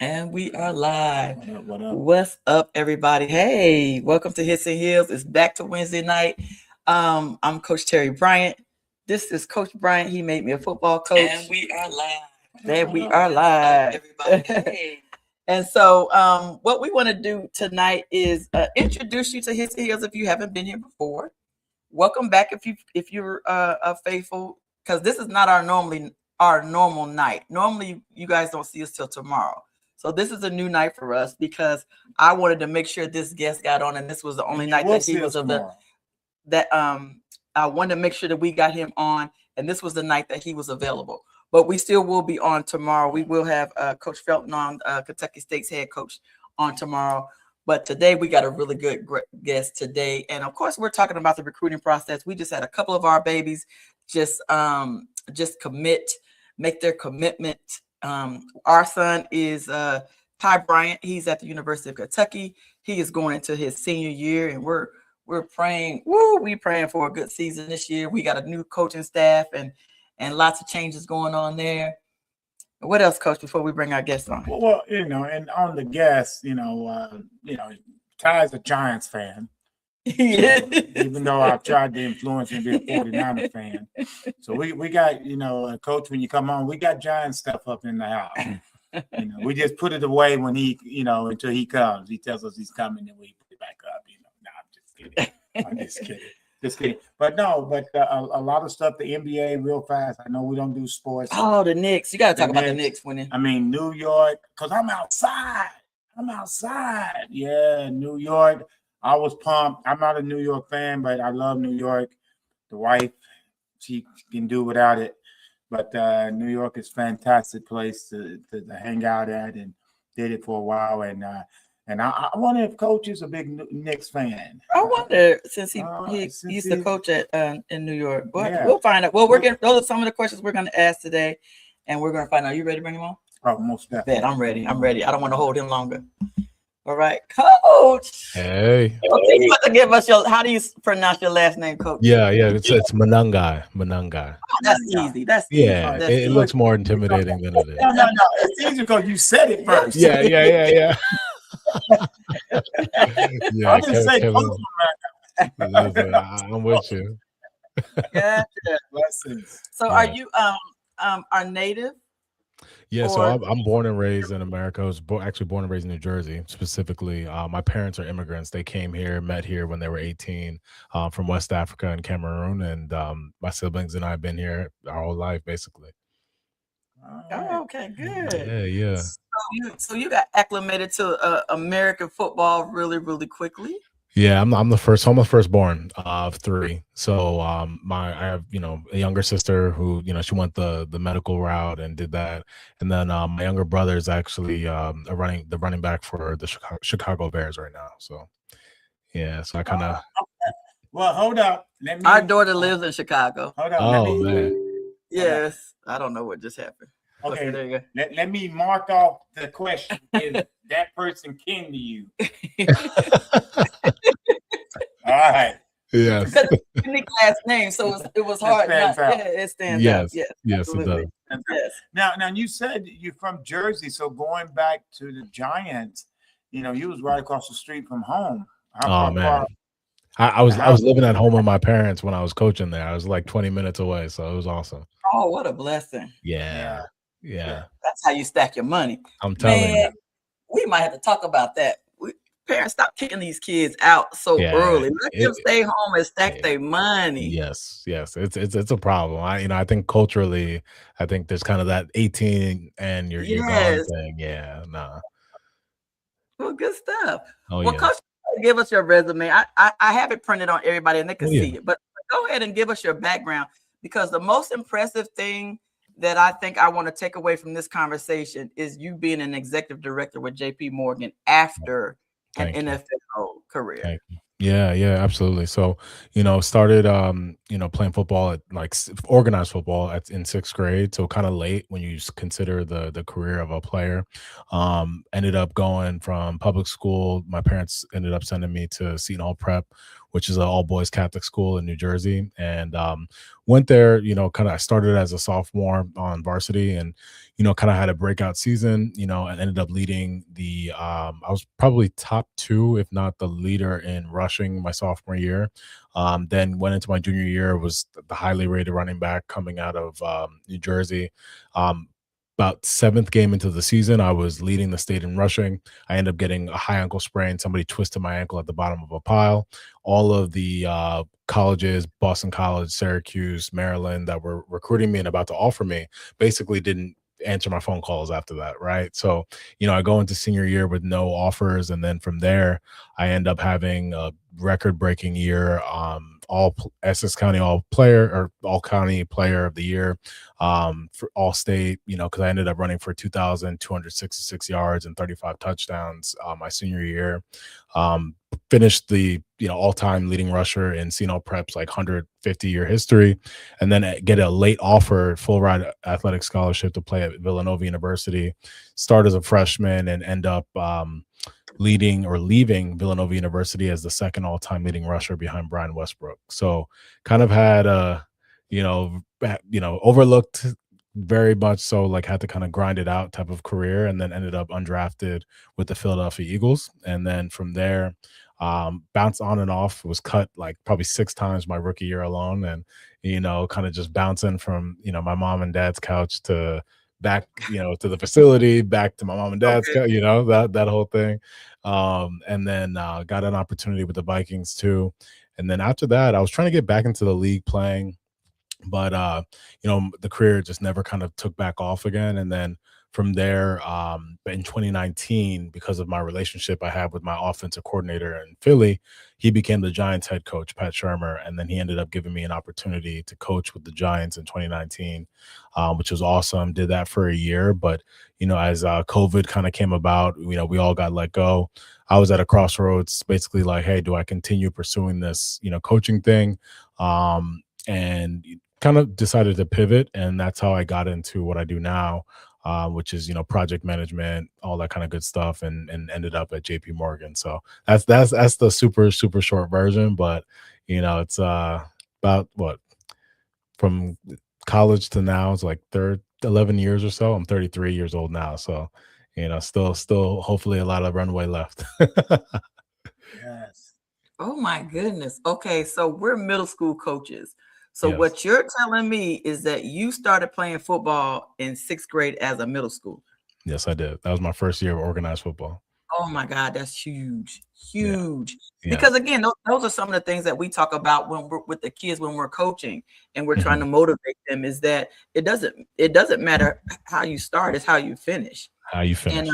And we are live. What up? What up? What's up, everybody? Hey, welcome to Hits and Heels. It's back to Wednesday night. I'm Coach Terri Bryant. This is Coach Bryant. He made me a football coach. And we are live. There we are live. Everybody. Hey. And so, what we want to do tonight is introduce you to Hits and Heels if you haven't been here before. Welcome back if you're faithful, because this is not our normal night. Normally, you guys don't see us till tomorrow. So this is a new night for us because I wanted to make sure this guest got on, and this was the only night that he was I wanted to make sure that we got him on, and this was the night that he was available. But we still will be on tomorrow. We will have Coach Felton on, Kentucky State's head coach, on tomorrow. But today we got a really good guest today, and of course we're talking about the recruiting process. We just had a couple of our babies just make their commitment. Our son is Ty Bryant. He's at the University of Kentucky. He is going into his senior year, and we're praying. We praying for a good season this year. We got a new coaching staff and lots of changes going on there. What else, Coach? Before we bring our guests on, well, and on the guest, Ty's a Giants fan. Even though I've tried to influence him to be a 49er fan. So we got, Coach, when you come on, we got Giant stuff up in the house. We just put it away when he, until he comes. He tells us he's coming and we put it back up. I'm just kidding. Just kidding. But a lot of stuff, the NBA real fast. I know we don't do sports. Oh, the Knicks. You got to talk about the Knicks winning. I mean, New York, because I'm outside. Yeah, New York. I was pumped. I'm not a New York fan, but I love New York. The wife, she can do without it. But New York is a fantastic place to hang out at, and did it for a while. And I wonder if Coach is a big Knicks fan. I wonder, since he used to coach at in New York. But yeah. We'll find out. Well, those are some of the questions we're going to ask today, and we're going to find out. You ready to bring him on? Oh, most definitely. I'm ready. I don't want to hold him longer. All right, Coach. Hey. You have to give us how do you pronounce your last name, Coach? Yeah, it's Monangai. Oh, that's easy. Yeah, it looks more intimidating than it is. No. It's easy because you said it first. Yeah. Yeah, I just say Kevin, I'm with you. Yeah. Blessings. So, are you are native? Yeah, so I'm born and raised in America. I was actually born and raised in New Jersey, specifically. My parents are immigrants. They came here, met here when they were 18, from West Africa and Cameroon, and my siblings and I have been here our whole life, basically. Oh, okay, good. Yeah. So you got acclimated to American football really, really quickly. Yeah, I'm the firstborn of three. So I have a younger sister who she went the medical route and did that, and then my younger brother is actually the running back for the Chicago Bears right now. So yeah, so I kind of. Well, hold up. Our daughter lives in Chicago. Hold up. Oh man. Yes, I don't know what just happened. Okay, there you go. Let me mark off the question. Is that person kin to you? All right. Yes. Because it's a unique last name, so it was hard. It stands out. Yes, it does. Yes. Now you said you're from Jersey, so going back to the Giants, you was right across the street from home. Man. I was living at home with my parents when I was coaching there. I was like 20 minutes away, so it was awesome. Oh, what a blessing. Yeah. That's how you stack your money. I'm telling you. We might have to talk about that. Parents, stop kicking these kids out so early. Let them stay home and stack their money. Yes. It's a problem. I think culturally, I think there's kind of that 18 and you're gone thing. Yeah, nah. Well, good stuff. Oh, well, Coach, give us your resume. I have it printed on everybody and they can see it. But go ahead and give us your background, because the most impressive thing that I think I want to take away from this conversation is you being an executive director with JPMorgan after an NFL career. Thank you. Yeah, absolutely. So, started, playing football at organized football in 6th grade. So kind of late when you consider the career of a player. Ended up going from public school. My parents ended up sending me to Seton Hall Prep, which is an all boys Catholic school in New Jersey. And went there, I started as a sophomore on varsity and, kind of had a breakout season, and ended up leading I was probably top 2, if not the leader in rushing my sophomore year. Then went into my junior year, was the highly rated running back coming out of New Jersey. About 7th game into the season, I was leading the state in rushing. I ended up getting a high ankle sprain. Somebody twisted my ankle at the bottom of a pile. All of the colleges, Boston College, Syracuse, Maryland, that were recruiting me and about to offer me, basically didn't answer my phone calls after that, right? So, I go into senior year with no offers, and then from there, I end up having a record-breaking year, Essex County all county player of the year, for all state, because I ended up running for 2,266 yards and 35 touchdowns my senior year. Finished the all-time leading rusher in CNO Prep's 150-year history, and then get a late offer, full ride athletic scholarship to play at Villanova University. Start as a freshman and end up leaving Villanova University as the second all-time leading rusher behind Brian Westbrook. So kind of had overlooked very much so, had to kind of grind it out type of career, and then ended up undrafted with the Philadelphia Eagles. And then from there, bounced on and off, was cut probably 6 times my rookie year alone. And, kind of just bouncing from, my mom and dad's couch to back, to the facility, back to my mom and dad's couch, that whole thing. And then got an opportunity with the Vikings too. And then after that, I was trying to get back into the league playing, but the career just never kind of took back off again. And then from there, in 2019, because of my relationship I had with my offensive coordinator in Philly, he became the Giants head coach, Pat Shermer, and then he ended up giving me an opportunity to coach with the Giants in 2019, which was awesome. Did that for a year, but as COVID kind of came about, we all got let go. I was at a crossroads, basically hey, do I continue pursuing this, coaching thing? And kind of decided to pivot, and that's how I got into what I do now, which is project management, all that kind of good stuff, and ended up at JPMorgan. So that's the super short version, but it's about what, from college to now, it's 11 years or so. I'm 33 years old now, so still hopefully a lot of runway left. Yes. Oh my goodness. Okay, so we're middle school coaches. So Yes. what you're telling me is that you started playing football in 6th grade as a middle schooler. Yes, I did. That was my first year of organized football. Oh my God, that's huge. Yeah. Because again, those are some of the things that we talk about when we're with the kids, when we're coaching and we're trying to motivate them, is that it doesn't matter how you start, it's how you finish. How you finish. And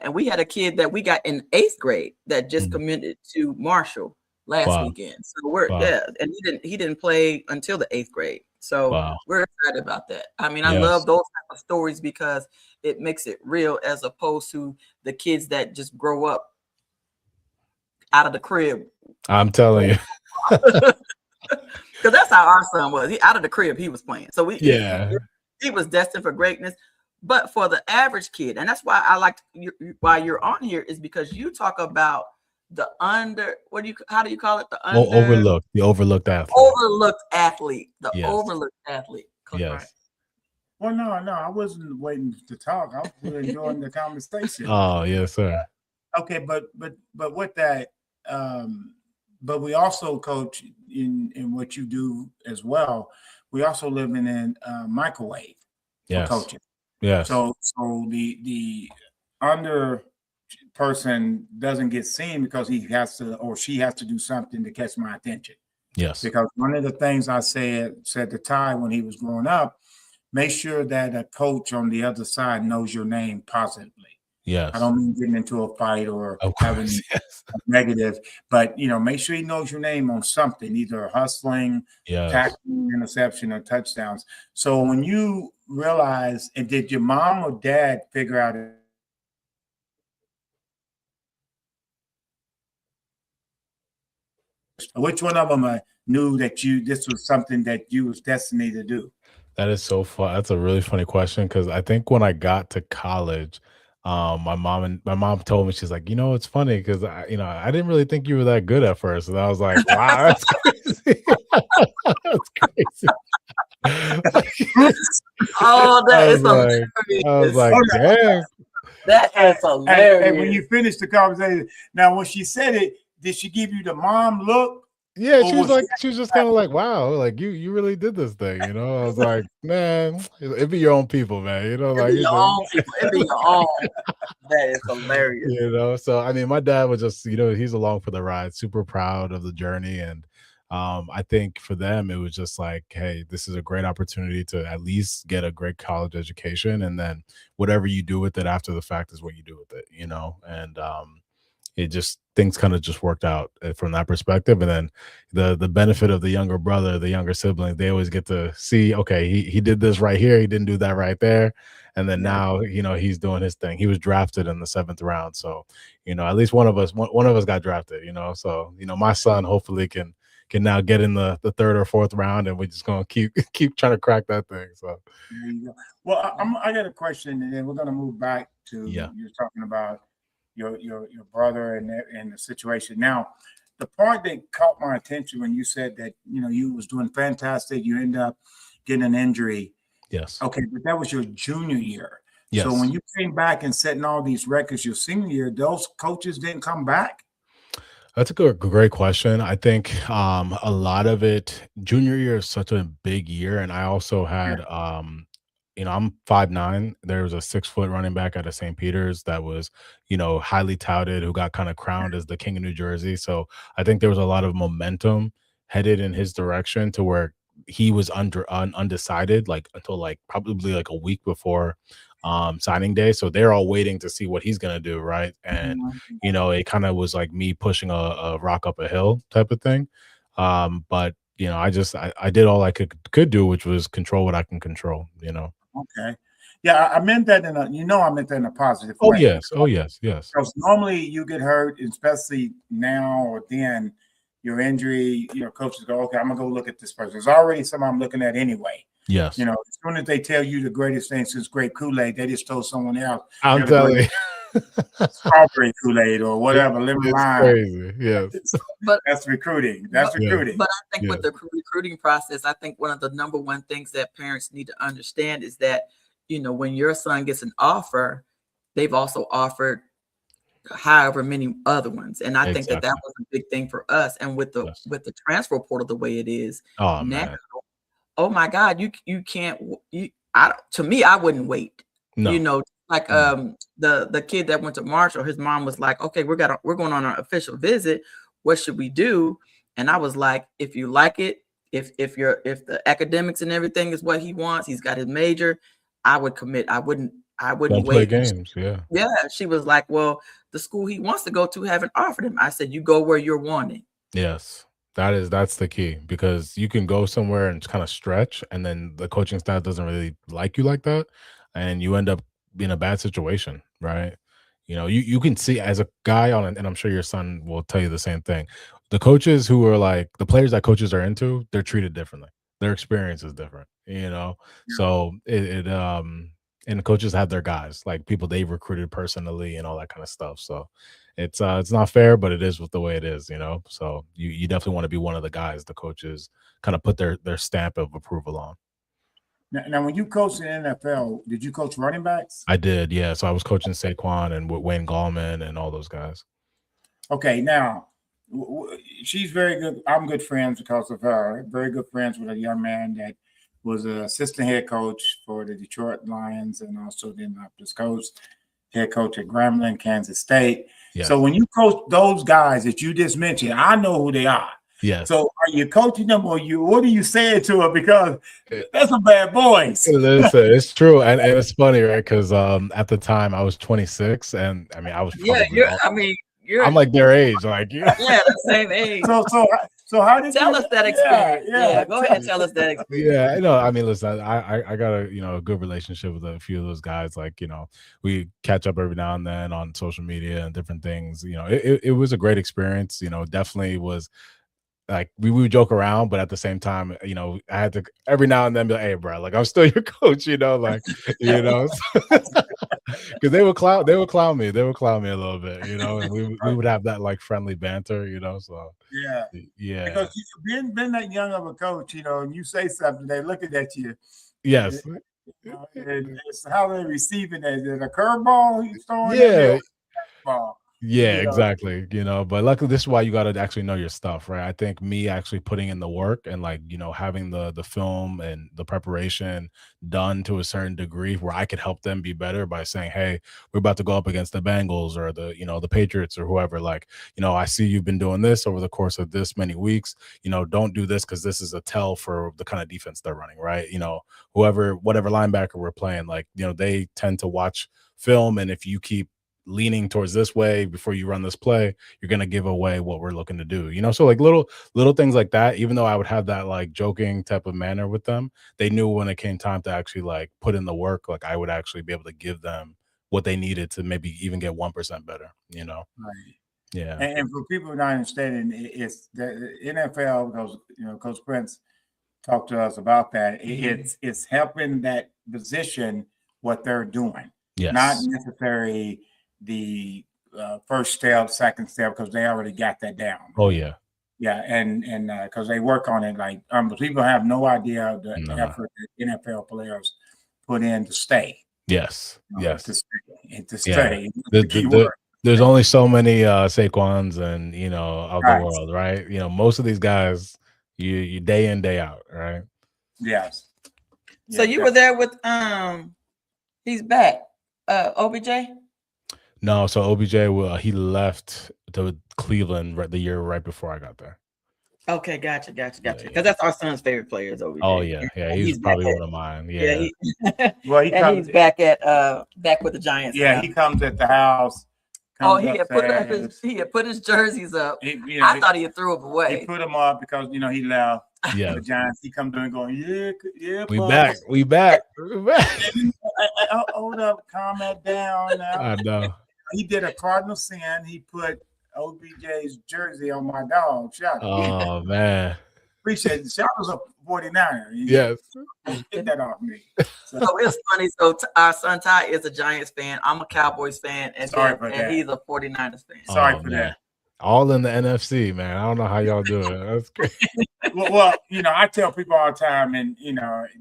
and we had a kid that we got in 8th grade that just committed to Marshall last weekend. So and he didn't play until the 8th grade. So we're excited about that. I mean, I love those type of stories because it makes it real, as opposed to the kids that just grow up out of the crib. I'm telling you. Because that's how our son was. He out of the crib, he was playing. So he was destined for greatness. But for the average kid, and that's why I liked why you're on here, is because you talk about the how do you call it? The overlooked athlete. Overlooked athlete. Overlooked athlete. Coach Yes. Bryant. Well, no, I wasn't waiting to talk. I was really enjoying the conversation. Oh, yes, sir. Okay, but with that, but we also, coach, in what you do as well. We also live in microwave for coaching. Yes. So the under person doesn't get seen because he has to, or she has to do something to catch my attention. Yes. Because one of the things I said to Ty when he was growing up, make sure that a coach on the other side knows your name positively. Yes. I don't mean getting into a fight or having a negative, but make sure he knows your name on something, either hustling, tackling, interception, or touchdowns. So when you realize, and did your mom or dad figure out which one of them knew that this was something that you was destined to do? That is so fun. That's a really funny question, because I think when I got to college, My mom told me, she's like, it's funny because I didn't really think you were that good at first, and I was like, wow, that's crazy. That's crazy. Oh, that is I was like, dang. That is hilarious. And when you finish the conversation, now when she said it, did she give you the mom look? Yeah, she was just kind of like, wow, like you really did this thing, I was like, man, it be your own people, man, like it be your own people, it be your own. That is hilarious. So I mean, my dad was just, he's along for the ride, super proud of the journey, and I think for them it was just like, hey, this is a great opportunity to at least get a great college education, and then whatever you do with it after the fact is what you do with it, and it just, things kind of just worked out from that perspective. And then the benefit of the younger brother, the younger sibling, they always get to see, okay, he did this right here, he didn't do that right there, and then now he's doing his thing. He was drafted in the 7th round, so at least one of us got drafted, so my son hopefully can now get in the 3rd or 4th round, and we're just gonna keep trying to crack that thing. So there you go. Well, I got a question, and then we're gonna move back to you're talking about your brother and the situation. Now, the part that caught my attention when you said that you was doing fantastic, you end up getting an injury. Yes. Okay, but that was your junior year. Yes. So when you came back and setting all these records your senior year, those coaches didn't come back? That's a great question. I think a lot of it, junior year is such a big year, and I also had I'm 5'9". There was a 6-foot running back out of St. Peter's that was, highly touted, who got kind of crowned as the king of New Jersey. So I think there was a lot of momentum headed in his direction to where he was undecided, like until like probably like a week before signing day. So they're all waiting to see what he's gonna do, right? And it kind of was like me pushing a rock up a hill type of thing. But I did all I could do, which was control what I can control. Okay. Yeah, I meant that I meant that in a positive way. Yes. Oh, yes. Because normally you get hurt, especially now or then, your injury, coaches go, okay, I'm going to go look at this person. There's already someone I'm looking at anyway. Yes. As soon as they tell you the greatest thing since grape Kool-Aid, they just told someone else. I'm telling you. Strawberry Kool-Aid or whatever, lemon lime. Crazy. Yes. But that's recruiting. Recruiting. But I think with the recruiting process, I think one of the number one things that parents need to understand is that, when your son gets an offer, they've also offered however many other ones. And I think that was a big thing for us. And with the transfer portal the way it is now, man. Oh my God, you can't. To me, I wouldn't wait. No. Like the kid that went to Marshall, his mom was like, okay, we're going on our official visit. What should we do? And I was like, if you like it, if the academics and everything is what he wants, he's got his major, I would commit. I wouldn't Don't wait. Play games. Yeah. She was like, well, the school he wants to go to haven't offered him. I said, you go where you're wanting. Yes. That's the key, because you can go somewhere and kind of stretch, and then the coaching staff doesn't really like you like that, and you end up in a bad situation, right? You can see as a guy and I'm sure your son will tell you the same thing. The coaches who are like the players that coaches are into, they're treated differently. Their experience is different, So and the coaches have their guys, like people they've recruited personally and all that kind of stuff. So it's not fair, but it is with the way it is, So you definitely want to be one of the guys the coaches kind of put their stamp of approval on. Now, when you coached in the NFL, did you coach running backs? I did, yeah. So I was coaching Saquon and Wayne Gallman and all those guys. Okay, now she's very good. I'm good friends because of her. Very good friends with a young man that was an assistant head coach for the Detroit Lions and also the Indianapolis Colts, head coach at Grambling, Kansas State. Yes. So when you coach those guys that you just mentioned, I know who they are. Yes. So are you coaching them, or what are you saying to them? Because that's some bad boys. Listen, it's true, and it's funny, right? Because at the time I was 26, and I mean I was I'm like their age, like the same age. So how did tell us that experience? Yeah, go ahead, tell us that experience. Yeah, I mean, listen, I got a good relationship with a few of those guys. Like we catch up every now and then on social media and different things. It was a great experience. Definitely was. Like we would joke around, but at the same time, I had to every now and then be like, "Hey, bro, like I'm still your coach," because they would clown me a little bit, you know, and we would have that like friendly banter, you know. So yeah, because you've been that young of a coach, you know, and you say something, they looking at you. Yes. It's how they're receiving it. Is it a curveball he's throwing at Yeah. you? Ball. Yeah, You know? exactly. You know, but luckily this is why you got to actually know your stuff, right? I think me actually putting in the work and like, you know, having the film and the preparation done to a certain degree where I could help them be better by saying, "Hey, we're about to go up against the Bengals or the, you know, the Patriots or whoever. Like, you know, I see you've been doing this over the course of this many weeks. You know, don't do this because this is a tell for the kind of defense they're running, right? You know, whatever linebacker we're playing, like, you know, they tend to watch film, and if you keep leaning towards this way before you run this play, you're going to give away what we're looking to do, you know? So like little things like that, even though I would have that like joking type of manner with them, they knew when it came time to actually like put in the work, like I would actually be able to give them what they needed to maybe even get 1% better, you know? Right. Yeah. And for people not understanding, it's the NFL, because, you know, Coach Prince talked to us about that. It's helping that position what they're doing. Yes. Not necessarily the first step, second step, because they already got that down. Oh yeah. Yeah, and because they work on it, like people have no idea the effort that NFL players put in to stay. Yes. You know, Yes. to stay. Yeah. There's only so many Saquons and, you know, of the world, right? You know, most of these guys, you day in, day out, right? Yes. So you were there with he's back, OBJ. No, so OBJ, he left to Cleveland the year right before I got there. Okay, gotcha. Because that's our son's favorite player is OBJ. Oh yeah, he's probably one of mine. Yeah. Well, he's back with the Giants. Yeah, now. He comes at the house. He had put his jerseys up. I thought he had threw them away. He put them up because he left. Yeah, the Giants. He comes in going, yeah. We back. Hold up, calm that down now. I know. He did a cardinal sin. He put OBJ's jersey on my dog. Shout out. Oh man. Appreciate it. Shout was a 49er. Yes. Get that off me. So it's funny. So our son Ty is a Giants fan. I'm a Cowboys fan, and he's a 49ers fan. Sorry for that. All in the NFC, man. I don't know how y'all do it. That's great. well, I tell people all the time, and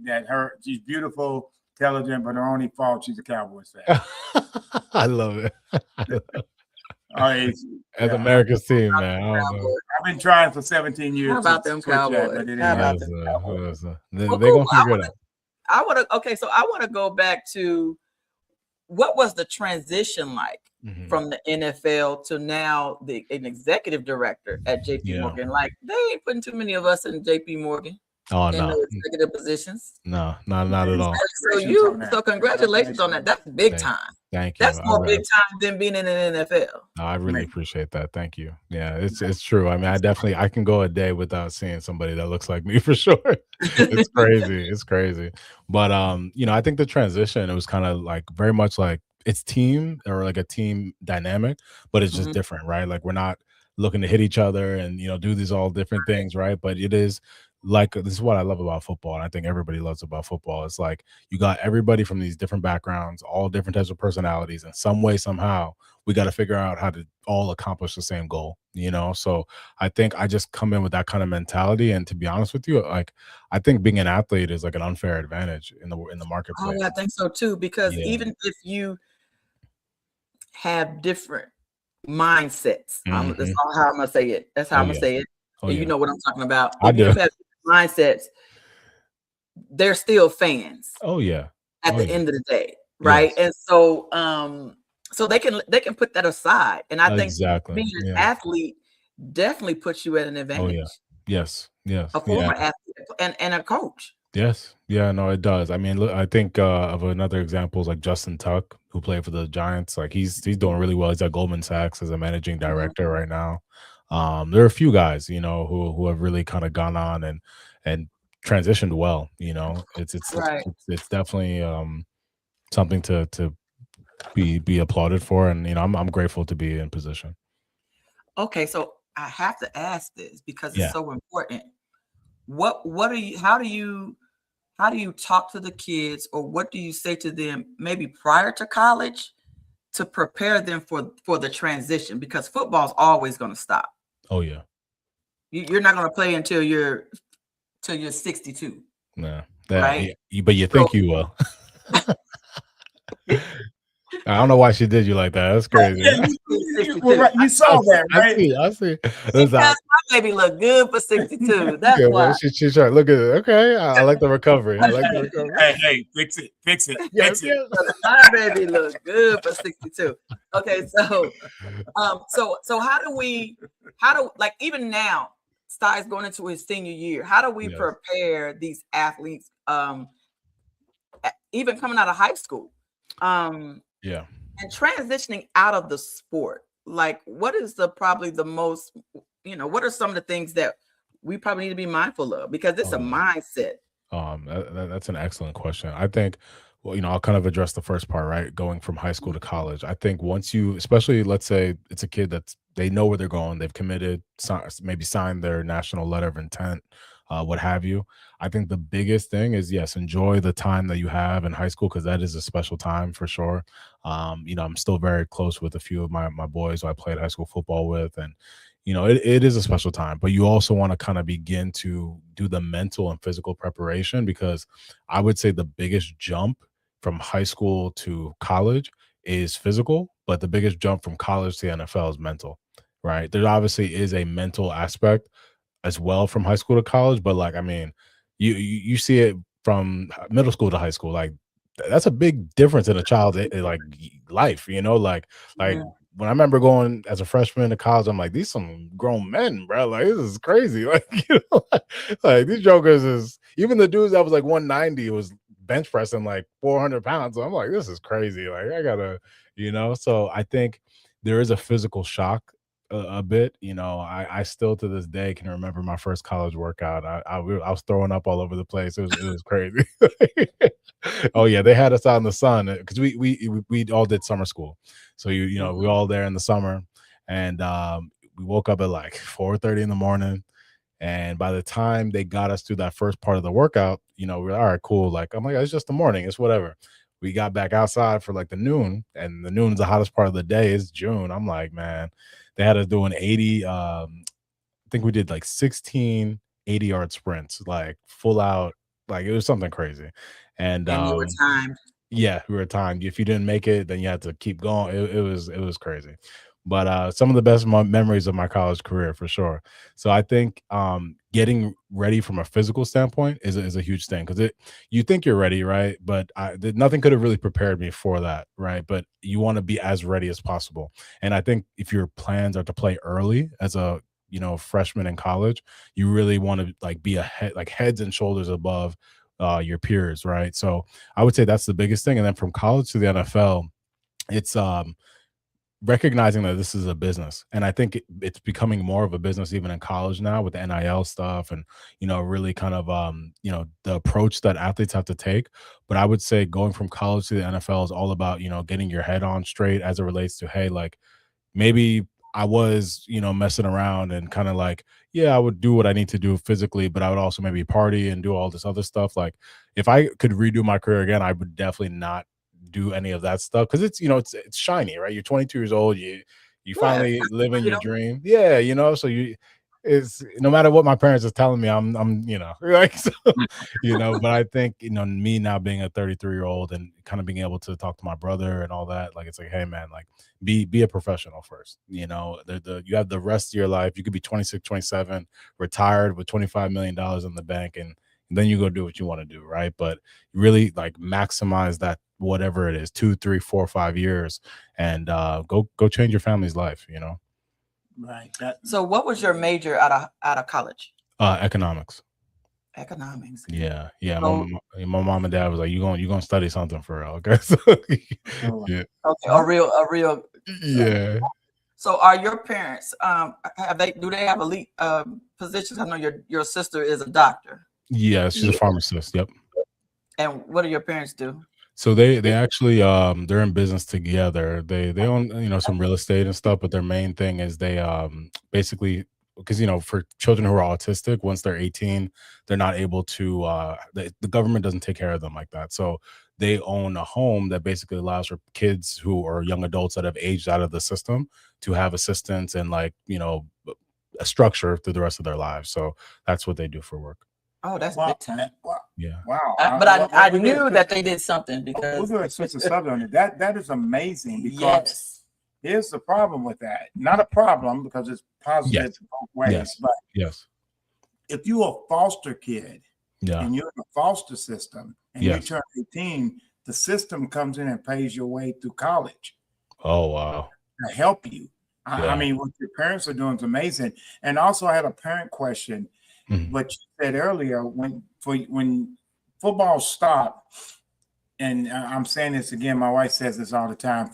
that she's beautiful, intelligent, but her only fault, she's a Cowboys fan. I love it. As America's team, man. I don't know. I've been trying for 17 years. How about them Cowboys? They're gonna figure it out. I want to go back to what was the transition like from the NFL to now an executive director at JPMorgan. Yeah. Like they ain't putting too many of us in JPMorgan. Oh, in those executive positions. No, not at all. So congratulations on that. That's big time. Thank you. That's more big time than being in an NFL. No, I really appreciate that. Thank you. Yeah, it's true. I mean, I can go a day without seeing somebody that looks like me for sure. It's crazy. It's crazy. But I think the transition, it was kind of like very much like it's team or like a team dynamic, but it's just different, right? Like we're not looking to hit each other and do these all different things, right? But it is like, this is what I love about football, and I think everybody loves about football. It's like you got everybody from these different backgrounds, all different types of personalities, and some way, somehow, we got to figure out how to all accomplish the same goal, So I think I just come in with that kind of mentality, and to be honest with you, like I think being an athlete is like an unfair advantage in the marketplace. Oh, I think so too, because even if you have different mindsets, that's how I'm gonna say it. That's how I'm gonna say it. Oh, you know what I'm talking about. I do. If you have mindsets, they're still fans. Oh yeah. At the end of the day, right? Yes. And so they can put that aside. And I think being an athlete definitely puts you at an advantage. Oh yeah. Yes. A former athlete and a coach. Yes. Yeah, no, it does. I mean, look, I think of another example is like Justin Tuck, who played for the Giants. Like he's doing really well. He's at Goldman Sachs as a managing director right now. There are a few guys, who have really kind of gone on and transitioned well. It's definitely something to be applauded for, and I'm grateful to be in position. Okay, so I have to ask this because it's so important. How do you talk to the kids, or what do you say to them maybe prior to college to prepare them for the transition? Because football's always going to stop. Oh yeah. You're not going to play until you're 62. Nah, right? But you think you will. I don't know why she did you like that. That's crazy. Yeah, you saw that, right? I see. Because my baby look good for 62. That's why. She's trying. Look at it. Okay, I like the recovery. Hey, fix it. Fix it. My baby look good for 62. Okay, so how do like even now, Sty's going into his senior year. How do we prepare these athletes, even coming out of high school? And transitioning out of the sport, like what is probably the most, what are some of the things that we probably need to be mindful of, because it's a mindset? That's an excellent question. I think, well, I'll kind of address the first part, right? Going from high school to college. I think once you, especially let's say it's a kid they know where they're going, they've committed, maybe signed their national letter of intent, what have you. I think the biggest thing is, yes, enjoy the time that you have in high school, because that is a special time for sure. I'm still very close with a few of my boys who I played high school football with, and it is a special time. But you also want to kind of begin to do the mental and physical preparation, because I would say the biggest jump from high school to college is physical, but the biggest jump from college to the NFL is mental, right? There obviously is a mental aspect as well from high school to college, but you see it from middle school to high school. Like that's a big difference in a child's like life, when I remember going as a freshman to college, I'm like, these some grown men, bro. Like this is crazy. Like like these jokers is, even the dudes that was like 190 was bench pressing like 400 pounds. So I'm like, this is crazy. Like I gotta, So I think there is a physical shock a bit. I still to this day can remember my first college workout. I was throwing up all over the place. It was crazy. Oh yeah, they had us out in the sun because we all did summer school. So we all there in the summer, and we woke up at like 4:30 in the morning. And by the time they got us through that first part of the workout, we were all right, cool. Like I'm like, it's just the morning, it's whatever. We got back outside for like the noon, and the noon is the hottest part of the day. It's June. I'm like, man, they had us doing 80. I think we did like 16 80-yard sprints, like full out, like it was something crazy. And you were timed. Yeah, we were timed. If you didn't make it, then you had to keep going. It was crazy. But some of the best memories of my college career for sure. So I think getting ready from a physical standpoint is a huge thing, because you think you're ready, right? But nothing could have really prepared me for that, right? But you want to be as ready as possible. And I think if your plans are to play early as a freshman in college, you really want to like be ahead, like heads and shoulders above your peers, right? So I would say that's the biggest thing. And then from college to the NFL, it's recognizing that this is a business. And I think it's becoming more of a business even in college now with the NIL stuff and, really kind of, the approach that athletes have to take. But I would say going from college to the NFL is all about, getting your head on straight as it relates to, hey, like maybe I was, messing around and kind of like, yeah, I would do what I need to do physically, but I would also maybe party and do all this other stuff. Like if I could redo my career again, I would definitely not do any of that stuff, because it's it's shiny, right? You're 22 years old, you finally living your dream. Yeah, so it's no matter what my parents are telling me, I'm like so, but I think me now being a 33-year-old and kind of being able to talk to my brother and all that, like it's like, hey man, like be a professional first. You have the rest of your life. You could be 26, 27, retired with $25 million in the bank, and then you go do what you want to do, right? But really like maximize that, whatever it is, 2, 3, 4, 5 years, and go change your family's life, Right. So what was your major out of college? Economics. Economics. Yeah. So, my mom and dad was like, you gonna study something for real, okay? So, yeah. Okay, a real yeah. So are your parents do they have elite positions? I know your sister is a doctor. Yeah, she's a pharmacist. Yep. And what do your parents do? So they actually they're in business together. They own some real estate and stuff, but their main thing is they basically, because for children who are autistic, once they're 18, they're not able to the government doesn't take care of them like that. So they own a home that basically allows for kids who are young adults that have aged out of the system to have assistance and like, a structure through the rest of their lives. So that's what they do for work. Oh, that's big time. Yeah. Wow. But I knew that they did something because we're going to switch the subject on it. That is amazing because here's the problem with that. Not a problem because it's positive both ways. But if you're a foster kid and you're in a foster system and you turn 18, the system comes in and pays your way through college. Oh, wow. To help you. I mean, what your parents are doing is amazing. And also I had a parent question. But you said earlier when football stopped, and I'm saying this again, my wife says this all the time,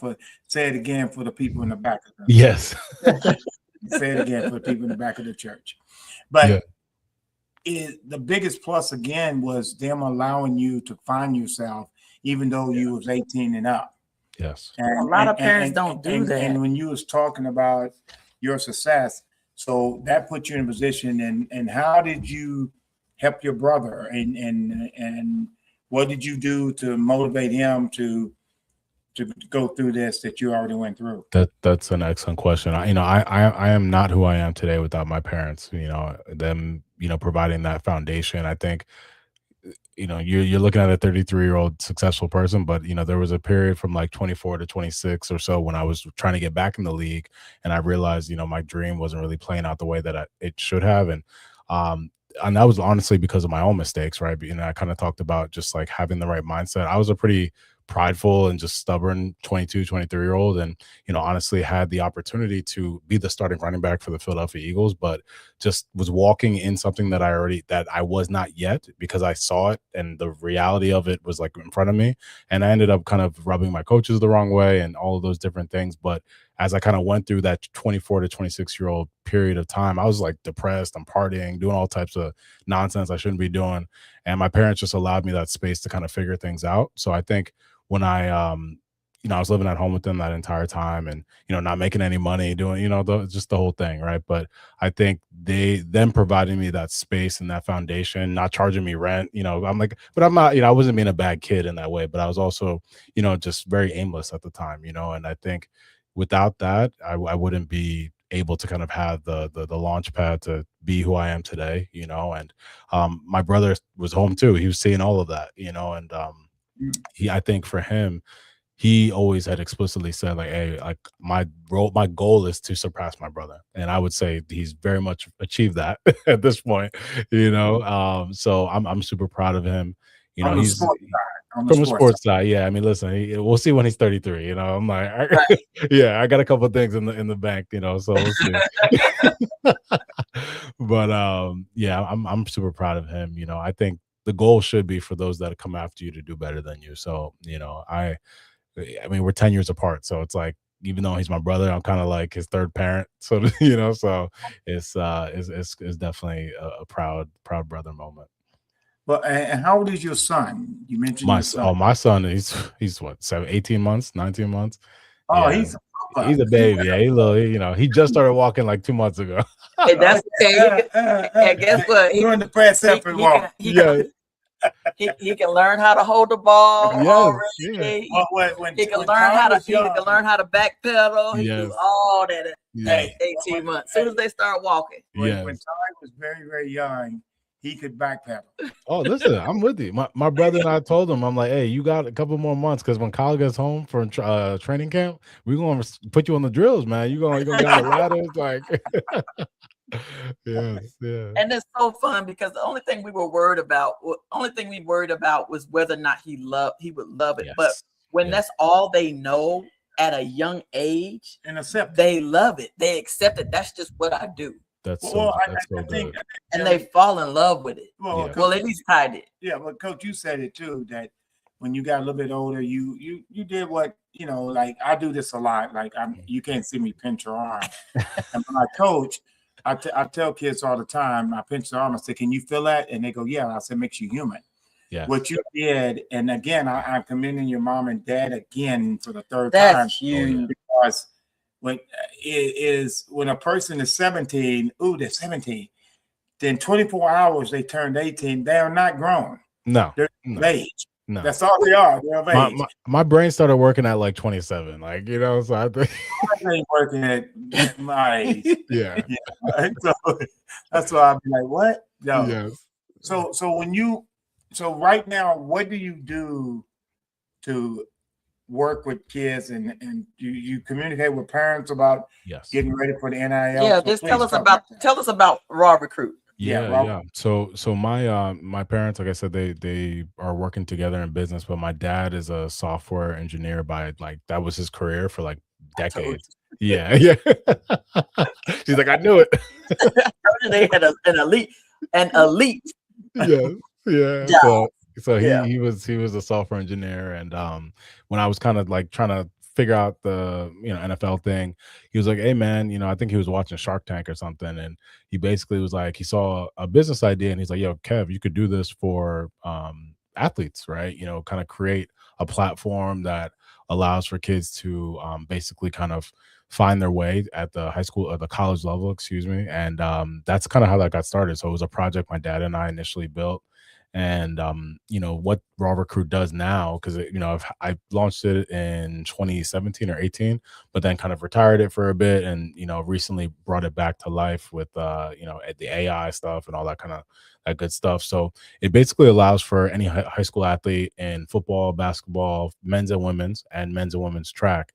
say it again for the people in the back of the Yes. Say it again for the people in the back of the church. But the biggest plus again was them allowing you to find yourself even though you was 18 and up. Yes. And a lot of parents don't do that. And when you was talking about your success, so that put you in a position. And how did you help your brother? And what did you do to motivate him to go through this that you already went through? That's an excellent question. I am not who I am today without my parents. Them providing that foundation. I think you're looking at a 33-year-old successful person, but there was a period from like 24 to 26 or so when I was trying to get back in the league, and I realized my dream wasn't really playing out the way that it should have, and that was honestly because of my own mistakes, right? I kind of talked about just like having the right mindset. I was a pretty prideful and just stubborn 22, 23-year-old, and honestly had the opportunity to be the starting running back for the Philadelphia Eagles, but just was walking in something that I was not yet, because I saw it and the reality of it was like in front of me, and I ended up kind of rubbing my coaches the wrong way and all of those different things. But as I kind of went through that 24 to 26-year-old period of time, I was like depressed, I'm partying, doing all types of nonsense I shouldn't be doing, and my parents just allowed me that space to kind of figure things out. So I think when I was living at home with them that entire time, and not making any money, doing just the whole thing, right? But I think them providing me that space and that foundation, not charging me rent, I'm like, but I'm not, I wasn't being a bad kid in that way, but I was also just very aimless at the time, and I think without that I wouldn't be able to kind of have the launch pad to be who I am today, and my brother was home too. He was seeing all of that, and I think for him, he always had explicitly said like, hey, like my goal is to surpass my brother. And I would say he's very much achieved that at this point, so I'm super proud of him. He's from the sports side. Yeah. I mean, listen, we'll see when he's 33, I'm like, I got a couple of things in the bank, so we'll see. But I'm super proud of him. I think the goal should be for those that come after you to do better than you. So, I mean, we're 10 years apart. So it's like, even though he's my brother, I'm kind of like his third parent. So, so it's definitely a proud brother moment. Well, and how old is your son? You mentioned my son, he's what, 18 months, 19 months. Oh, yeah. He's a baby. Yeah, he's little, he just started walking like 2 months ago. Hey, that's okay. And guess what? Doing the press up and walk. He can learn how to hold the ball. Yes, He can learn how to backpedal. He can do all that at 18 months. As soon as they start walking. When Ty was very, very young, he could backpedal. Oh, listen, I'm with you. My brother and I told him, I'm like, hey, you got a couple more months, because when Kyle gets home from training camp, we're going to put you on the drills, man. You're going to get on the ladders, like. Yeah. And it's so fun, because the only thing we worried about was whether or not he would love it. Yes. But when that's all they know at a young age, and accept, they love it. They accept it. That's just what I do. That's so good. And they fall in love with it. Well, at least I did. Yeah, but Coach, you said it too, that when you got a little bit older, you did what, like I do this a lot. Like you can't see me pinch your arm. And when I coach, I tell kids all the time, I pinch their arm, I say, can you feel that? And they go, yeah. I said, makes you human. Yeah. What you did, and again, I'm commending your mom and dad again for the third time. That's huge. Because when a person is 17, they're 17, then 24 hours they turned 18, they are not grown. No. They're age. No. That's all they are. They're of age. My brain started working at like 27, like, you know, so I think I ain't working at my age. yeah. So that's why I'd be like, what? No. Yes. So right now, what do you do to work with kids and you communicate with parents about getting ready for the NIL? Yeah, so just tell us about RawRecruit. Yeah. So my parents, like I said, they are working together in business, but my dad is a software engineer that was his career for like decades. Yeah. She's like, I knew it. They had an elite. Yeah. job. So he was a software engineer, and when I was kind of like trying to figure out the NFL thing, he was like, hey man, I think he was watching Shark Tank or something, and he basically was like, he saw a business idea and he's like, yo Kev, you could do this for athletes, right? Kind of create a platform that allows for kids to basically kind of find their way at the high school or the college level, excuse me. And that's kind of how that got started. So it was a project my dad and I initially built. And what RawRecruit does now, because I launched it in 2017 or 18, but then kind of retired it for a bit, and recently brought it back to life with the AI stuff and all that kind of that good stuff. So it basically allows for any high school athlete in football, basketball, men's and women's track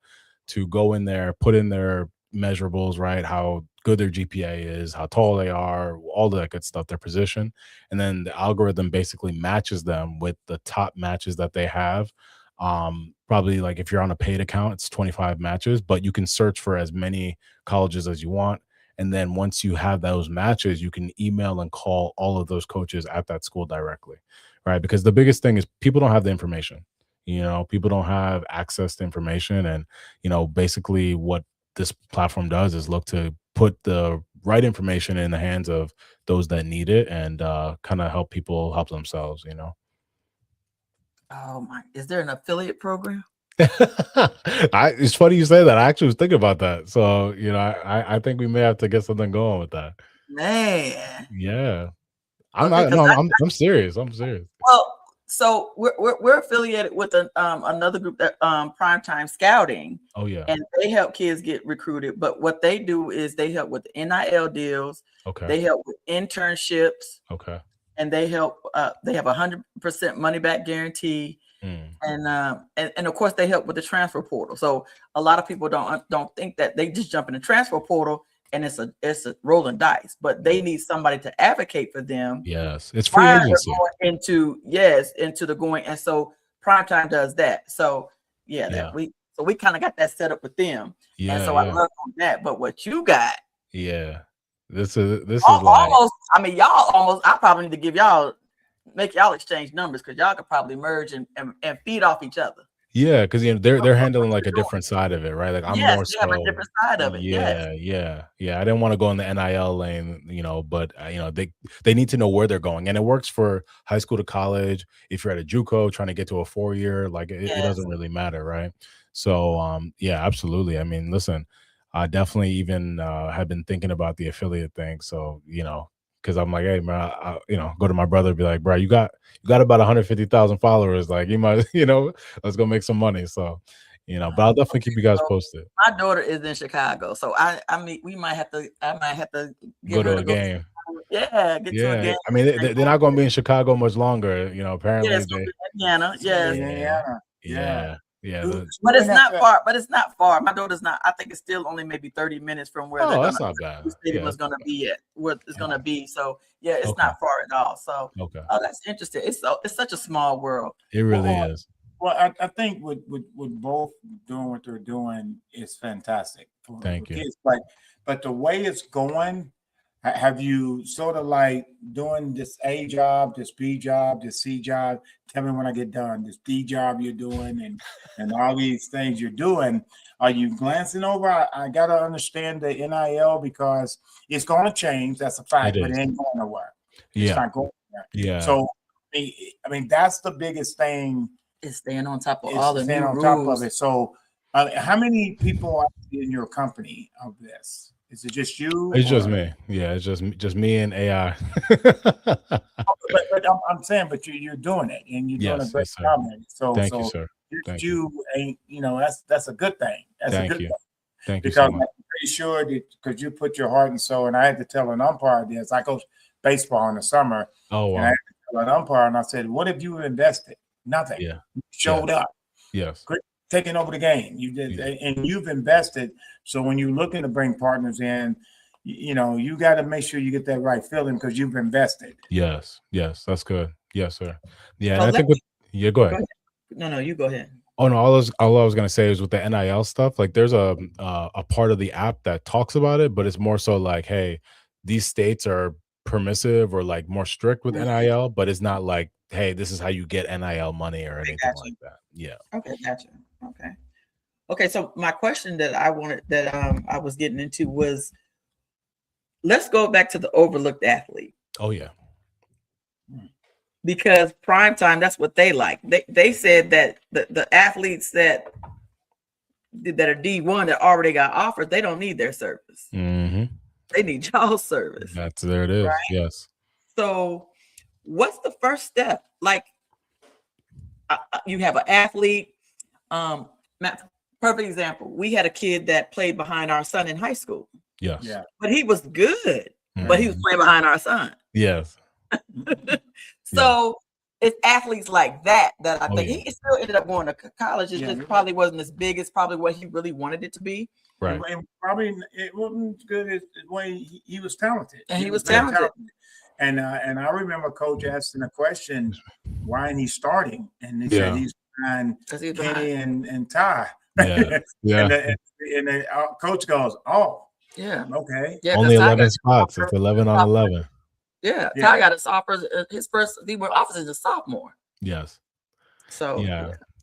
to go in there, put in their measurables, right? How good their GPA is, how tall they are, all that good stuff, their position. And then the algorithm basically matches them with the top matches that they have. Probably like if you're on a paid account, it's 25 matches, but you can search for as many colleges as you want. And then once you have those matches, you can email and call all of those coaches at that school directly, right? Because the biggest thing is people don't have the information. People don't have access to information. And, basically what this platform does is look to put the right information in the hands of those that need it, and kind of help people help themselves. Oh my! Is there an affiliate program? It's funny you say that. I actually was thinking about that. So I think we may have to get something going with that. Man. Yeah, I'm serious. I'm serious. Well, so we're affiliated with another group that Primetime Scouting. Oh yeah. And they help kids get recruited. But what they do is they help with NIL deals. Okay. They help with internships. Okay. And they help. They have 100% money back guarantee. And of course they help with the transfer portal. So a lot of people don't think that they just jump in the transfer portal and it's a rolling dice, but they need somebody to advocate for them. Yes, it's free agency. Into the going, and so Primetime does that. So we kind of got that set up with them. Yeah, and so I love that. But what you got? Yeah, this is almost. I mean, y'all almost. I probably need to give y'all. Make y'all exchange numbers because y'all could probably merge and feed off each other. Yeah, because they're handling like a different side of it, right? Like I'm more so have a different side of it. Yeah. I didn't want to go in the NIL lane, but they need to know where they're going, and it works for high school to college. If you're at a JUCO trying to get to a 4-year, like it doesn't really matter, right? So yeah, absolutely. I mean, listen, I definitely even have been thinking about the affiliate thing. So because I'm like, hey man, I go to my brother and be like, bro, you got about 150,000 followers. Like you might, let's go make some money. So, but I'll definitely keep you guys posted. My daughter is in Chicago, so I mean, I might have to go to a game. Get to a game. I mean, they're not going to be in Chicago much longer. Apparently. Indiana. Yeah. But it's not far. My daughter's not. I think it's still only maybe 30 minutes from where that's not bad. The stadium is going to be at. Where it's going to be. So it's not far at all. So that's interesting. It's such a small world. It really is. Well, I think with both doing what they're doing is fantastic. Thank you. Kids. But the way it's going, have you sort of like doing this A job, this B job, this C job? Tell me when I get done. This D job you're doing and all these things you're doing. Are you glancing over? I got to understand the NIL because it's going to change. That's a fact, but it ain't going nowhere. It's not going nowhere. Yeah. So, I mean, that's the biggest thing. Is staying on top of all the new rules. Top of it. So, how many people are in your company of this? Is it just you? It's just me. Yeah, it's just me and AI. But I'm saying, but you're doing it, and you're doing a great job. So thank you, sir. Thank you. Ain't that's a good thing. That's a good thing. Thank you because so much. I'm pretty sure that because you put your heart and soul, and I had to tell an umpire this. I coach baseball in the summer. Oh wow. And I had to tell an umpire, and I said, "What have you invested? Nothing. Yeah. You showed up. Yes. Taking over the game. You did, and you've invested. So when you're looking to bring partners in, you got to make sure you get that right feeling because you've invested. Yes, that's good. Yes, sir. Yeah, and I think go ahead. No, you go ahead. Oh no, all I was gonna say is with the NIL stuff, like there's a part of the app that talks about it, but it's more so like, hey, these states are permissive or like more strict with NIL, but it's not like, hey, this is how you get NIL money or anything like that. Yeah. Okay, gotcha. Okay. So my question that I was getting into was, let's go back to the overlooked athlete. Oh yeah. Because prime time, that's what they like. They said that the athletes that are D1 that already got offered, they don't need their service. Mm-hmm. They need y'all's service. There it is. Right? Yes. So what's the first step? Like you have an athlete. Perfect example. We had a kid that played behind our son in high school. Yes. Yeah. But he was good. But he was playing behind our son. Yes. So it's athletes like that I think he still ended up going to college. It just probably wasn't as big as probably what he really wanted it to be. Right. And probably it wasn't as good as the way he was talented. And he was talented. And I remember Coach asking a question, why ain't he starting? And he said he's behind Kenny and Ty. Yeah. and the coach goes, oh. Yeah. Okay. Yeah, only 11 spots. It's 11 on 11. Yeah. Ty got his offers. His first offers as a sophomore. Yes. So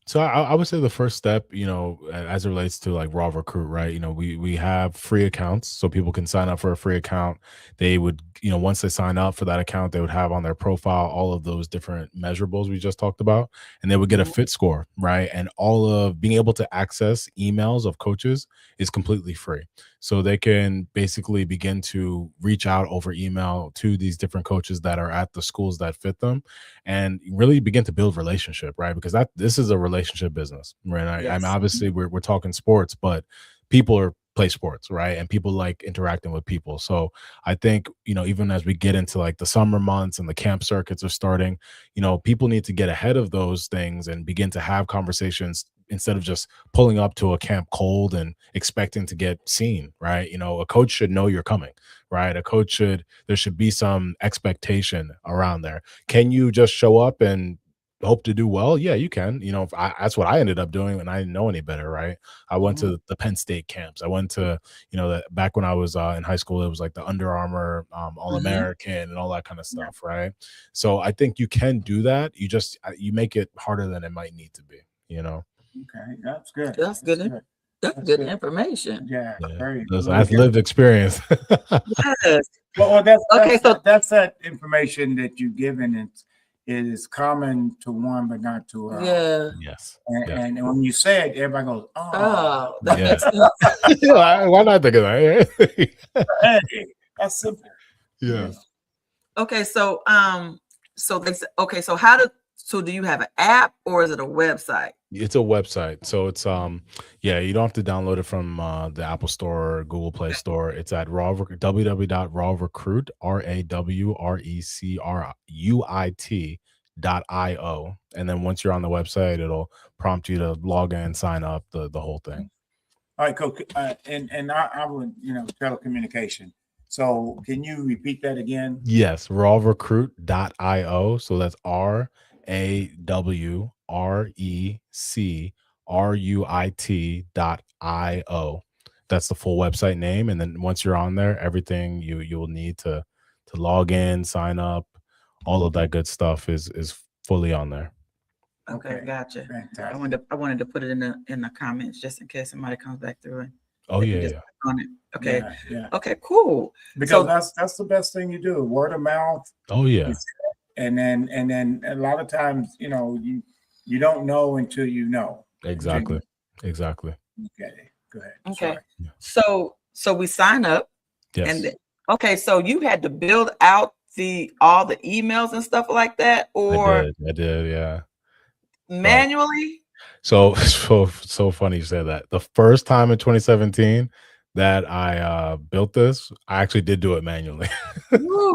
So I would say the first step, as it relates to like RawRecruit, right? We have free accounts, so people can sign up for a free account. They would, once they sign up for that account, they would have on their profile all of those different measurables we just talked about, and they would get a fit score, right? And all of being able to access emails of coaches is completely free. So they can basically begin to reach out over email to these different coaches that are at the schools that fit them and really begin to build relationship, right? Because this is a relationship business, right? Yes. I mean, obviously we're talking sports, but people play sports, right? And people like interacting with people. So I think, even as we get into like the summer months and the camp circuits are starting, people need to get ahead of those things and begin to have conversations instead of just pulling up to a camp cold and expecting to get seen, right? A coach should know you're coming, right? There should be some expectation around there. Can you just show up and hope to do well? Yeah, you can. That's what I ended up doing when I didn't know any better, right? I went to the Penn State camps. I went to, back when I was in high school, it was like the Under Armour All-American and all that kind of stuff, right? So I think you can do that. You make it harder than it might need to be, Okay, that's good. That's good. That's good information. Yeah. That's lived experience. Yes. Well, that's that information that you've given. It is common to one, but not to all. Yeah. Yes. And when you say it, everybody goes, "Oh, that makes sense." Why not think of that? Hey, that's simple. Yeah. Okay, so they said, okay, so do you have an app or is it a website? It's a website. So it's you don't have to download it from the Apple Store or Google Play Store. It's at www.rawrecruit RawRecruit.io. And then once you're on the website, it'll prompt you to log in, sign up, the whole thing. All right, Coach. And I would, telecommunication. So can you repeat that again? Yes, RawRecruit.io. So that's RawRecruit.io. That's the full website name. And then once you're on there, everything you'll need to log in, sign up, all of that good stuff is fully on there. Okay, gotcha. Fantastic. I wanted to put it in the comments just in case somebody comes back through it. Oh yeah. On it. Okay. Yeah. Okay, cool. Because that's the best thing you do. Word of mouth. Oh yeah. And then a lot of times, you don't know until you know. Exactly. Okay. Go ahead. Okay. Sorry. So we sign up. Yes. And okay, so you had to build out all the emails and stuff like that, or I did, yeah. manually? So funny you said that. The first time in 2017 that I built this, I actually did do it manually. Woo.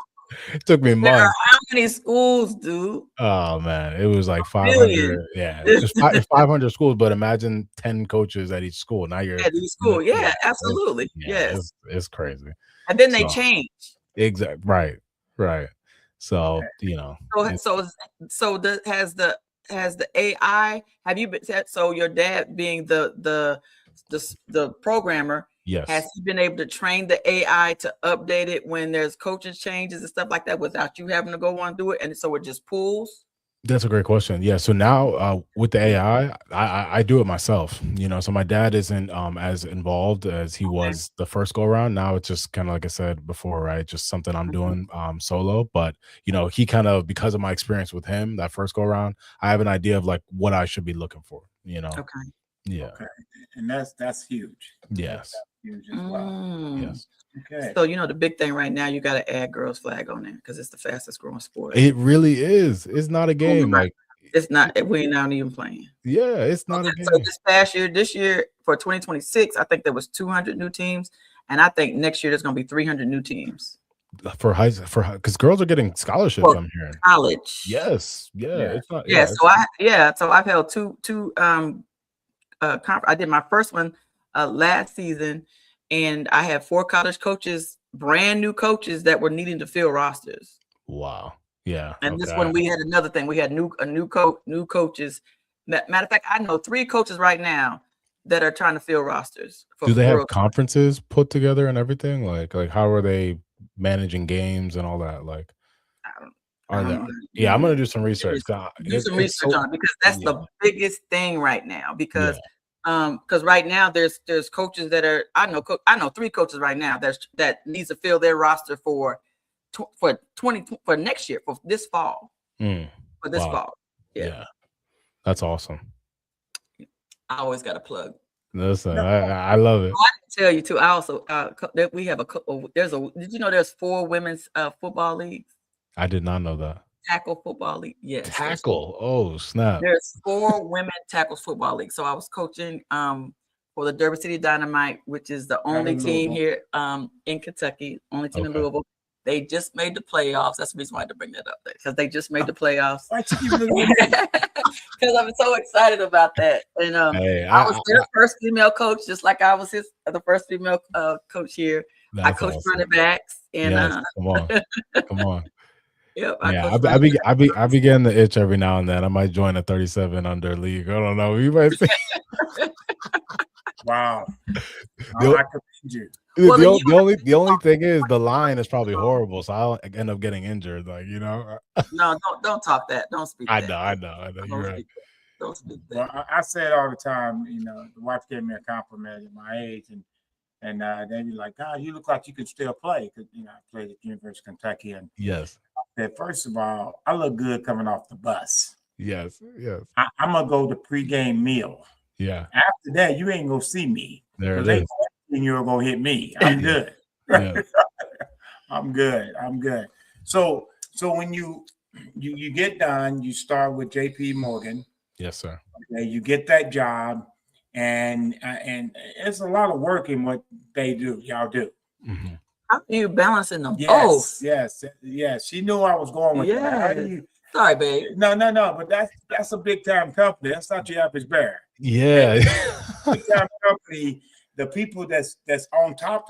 It took me There are months. how many schools, dude? Oh man, it was like 500. Million. Yeah, it's 500 schools, but imagine 10 coaches at each school. Now you're At each school, yeah, it's, absolutely, yeah, yes. it's crazy. And then they So change. exactly right. So Has the AI? Have you been? So your dad being the programmer, yes, has he been able to train the AI to update it when there's coaching changes and stuff like that without you having to go on and do it, and so it just pulls? that's a great question. Yeah. So now with the AI, I do it myself. So my dad isn't as involved as he was the first go around. Now it's just kind of like I said before, right? Just something I'm doing solo. But he kind of, because of my experience with him that first go around, I have an idea of like what I should be looking for. Okay. Yeah. Okay. And that's huge. Yes. That's huge as well. Yes. Okay. So the big thing right now, you got to add girls flag on there because it's the fastest growing sport. It really is. It's not a game. Like it's not. We're not even playing. Yeah, it's not a game. So this year for 2026, I think there was 200 new teams, and I think next year there's going to be 300 new teams because girls are getting scholarships. I'm hearing college. Yes. Yeah. It's not. Yeah. So I've held two I did my first one last season, and I had 4 college coaches, brand new coaches that were needing to fill rosters. Wow. Yeah. And this one we had another thing. We had new coaches. Matter of fact, I know 3 coaches right now that are trying to fill rosters. Do they have conferences put together and everything? Like how are they managing games and all that? Like, I'm gonna do some research. Do some research on it because that's the biggest thing right now. Because right now there's coaches that are I know 3 coaches right now that needs to fill their roster for next year, for this fall. For this fall. Yeah. That's awesome. I always got a plug. Listen, I love it. I can tell you too. I also we have a couple. Did you know there's 4 women's football leagues? I did not know that. Tackle football league. Yes. Tackle. Oh snap. There's 4 women tackles football league. So I was coaching for the Derby City Dynamite, which is the only team here in Kentucky, only team in Louisville. They just made the playoffs. That's the reason why I had to bring that up there, because they just made the playoffs. Because I'm so excited about that. And I was their first female coach, just like I was the first female coach here. I coached running backs. And come on. Yep. I begin to itch every now and then. I might join a 37 under league. I don't know. You might say. Wow. The only thing is the line is probably horrible, so I'll end up getting injured. Like No, don't talk that. Don't speak. I know. You're right. Don't speak that. Well, I say it all the time. The wife gave me a compliment at my age, and they be like, "God, you look like you could still play." Because I played at the University of Kentucky, and yes. I said, first of all, I look good coming off the bus. Yes. I'm gonna go to pregame meal. Yeah. After that, you ain't gonna see me. There it is. And you're gonna hit me. I'm good. Yeah. I'm good. So when you get done, you start with JPMorgan. Yes, sir. Okay, you get that job, and it's a lot of work in what they do. Y'all do. Mm-hmm. How are you balancing them? Yes. She knew I was going with that. Sorry, babe. No. But that's a big time company. That's not your average bear. Yeah. Big time company. The people that's on top,